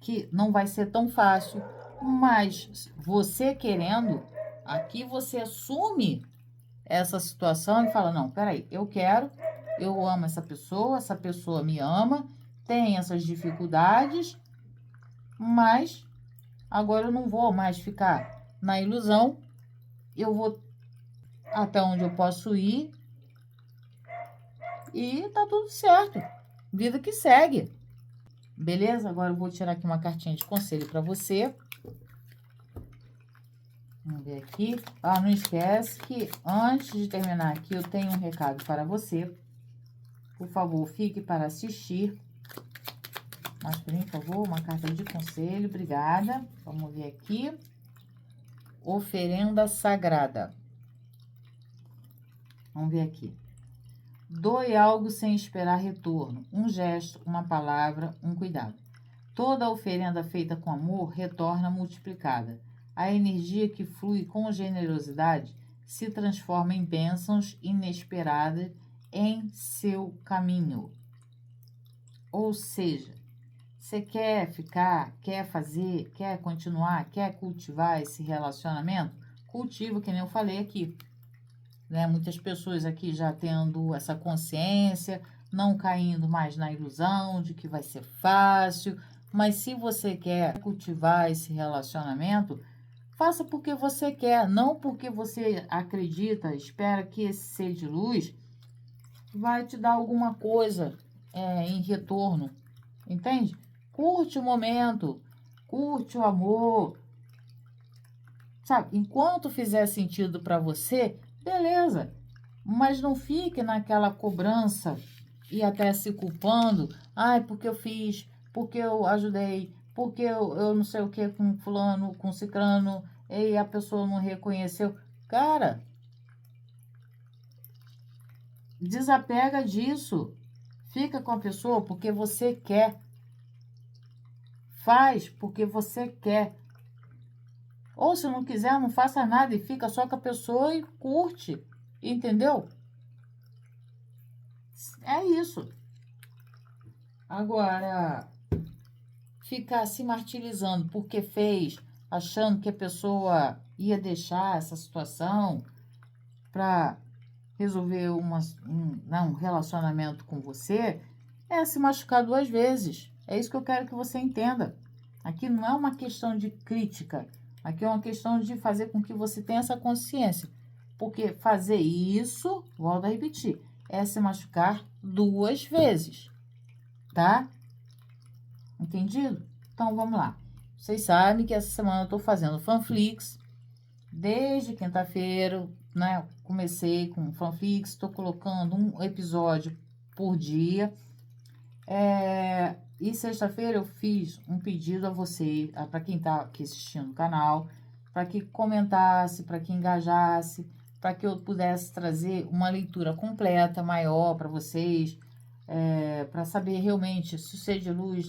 A: que não vai ser tão fácil. Mas você querendo, aqui você assume essa situação e fala, não, peraí, eu quero, eu amo essa pessoa me ama, tem essas dificuldades, mas agora eu não vou mais ficar na ilusão, eu vou até onde eu posso ir e tá tudo certo. Vida que segue. Beleza? Agora eu vou tirar aqui uma cartinha de conselho para você. Vamos ver aqui. Ah, não esquece que antes de terminar aqui eu tenho um recado para você. Por favor, fique para assistir. Mas, por favor, uma carta de conselho. Obrigada. Vamos ver aqui. Oferenda sagrada. Vamos ver aqui. Doe algo sem esperar retorno. Um gesto, uma palavra, um cuidado. Toda oferenda feita com amor retorna multiplicada. A energia que flui com generosidade se transforma em bênçãos inesperadas em seu caminho. Ou seja, você quer ficar, quer fazer, quer continuar, quer cultivar esse relacionamento? Cultiva, que nem eu falei aqui. Né? Muitas pessoas aqui já tendo essa consciência, não caindo mais na ilusão de que vai ser fácil. Mas se você quer cultivar esse relacionamento, faça porque você quer, não porque você acredita, espera que esse ser de luz vai te dar alguma coisa em retorno, entende? curte o momento, curte o amor, sabe? Enquanto fizer sentido para você, beleza. Mas não fique naquela cobrança e até se culpando. Ai, porque eu fiz, porque eu ajudei, porque eu não sei o que com fulano, com cicrano, e a pessoa não reconheceu. Cara, desapega disso. Fica com a pessoa porque você quer. Faz porque você quer. Ou se não quiser, não faça nada e fica só com a pessoa e curte. Entendeu? É isso. Agora, ficar se martirizando porque fez, achando que a pessoa ia deixar essa situação para resolver um relacionamento com você, é se machucar 2 vezes. É isso que eu quero que você entenda. Aqui não é uma questão de crítica, aqui é uma questão de fazer com que você tenha essa consciência. Porque fazer isso, volto a repetir, é se machucar 2 vezes, tá? Entendido? Então, vamos lá. Vocês sabem que essa semana eu tô fazendo fanflix. Desde quinta-feira, né? Comecei com fanflix. Tô colocando um episódio por dia. E sexta-feira eu fiz um pedido a você, para quem tá aqui assistindo o canal, para que comentasse, para que engajasse, para que eu pudesse trazer uma leitura completa, maior para vocês, para saber realmente se o ser de luz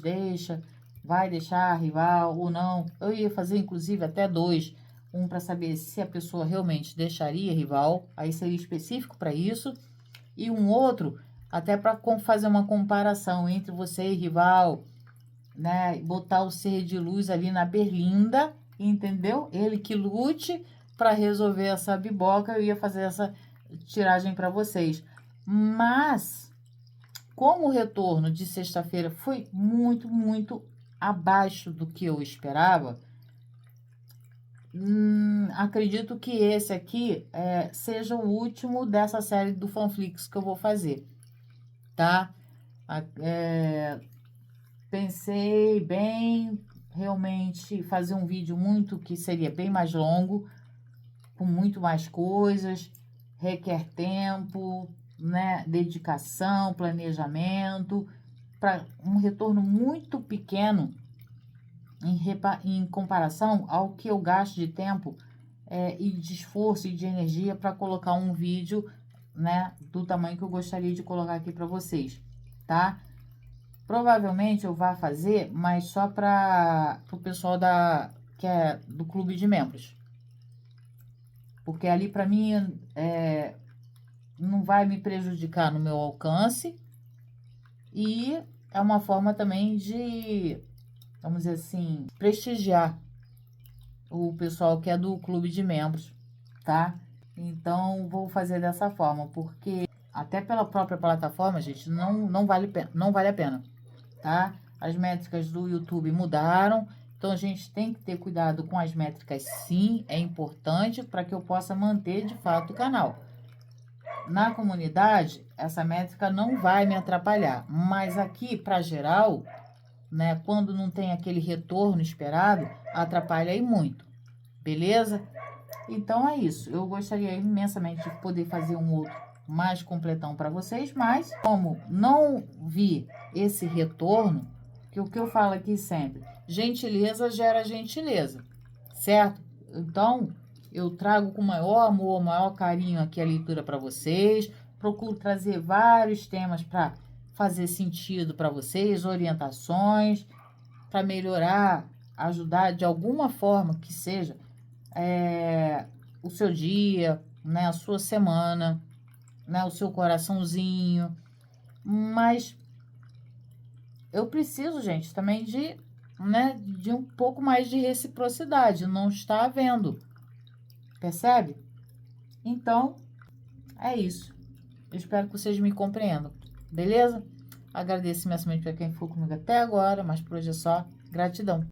A: vai deixar rival ou não. Eu ia fazer inclusive até 2, um para saber se a pessoa realmente deixaria rival, aí seria específico para isso, e um outro até para fazer uma comparação entre você e rival, né? Botar o ser de luz ali na berlinda, entendeu? Ele que lute para resolver essa biboca. Eu ia fazer essa tiragem para vocês, mas como o retorno de sexta-feira foi muito abaixo do que eu esperava, acredito que esse aqui seja o último dessa série do Fanflix que eu vou fazer, tá? Pensei bem, realmente fazer um vídeo que seria bem mais longo, com muito mais coisas, requer tempo, né? Dedicação, planejamento, para um retorno muito pequeno em comparação ao que eu gasto de tempo e de esforço e de energia para colocar um vídeo, né, do tamanho que eu gostaria de colocar aqui para vocês, tá? Provavelmente eu vá fazer, mas só para o pessoal que é do clube de membros. Porque ali para mim não vai me prejudicar no meu alcance e é uma forma também de, vamos dizer assim, prestigiar o pessoal que é do clube de membros, tá? Então vou fazer dessa forma, porque até pela própria plataforma, gente, não vale a pena, tá? As métricas do YouTube mudaram, então a gente tem que ter cuidado com as métricas, sim, é importante para que eu possa manter de fato o canal. Na comunidade, essa métrica não vai me atrapalhar, mas aqui para geral, né, quando não tem aquele retorno esperado, atrapalha aí muito, beleza? Então é isso, eu gostaria imensamente de poder fazer um outro mais completão para vocês, mas como não vi esse retorno, que o que eu falo aqui sempre, gentileza gera gentileza, certo? Então, eu trago com maior amor, maior carinho aqui a leitura para vocês, procuro trazer vários temas para fazer sentido para vocês, orientações, para melhorar, ajudar de alguma forma que seja o seu dia, né, a sua semana, né, o seu coraçãozinho, mas eu preciso, gente, também de um pouco mais de reciprocidade, não está havendo, percebe? Então, é isso. Eu espero que vocês me compreendam, beleza? Agradeço imensamente para quem ficou comigo até agora, mas por hoje é só. Gratidão.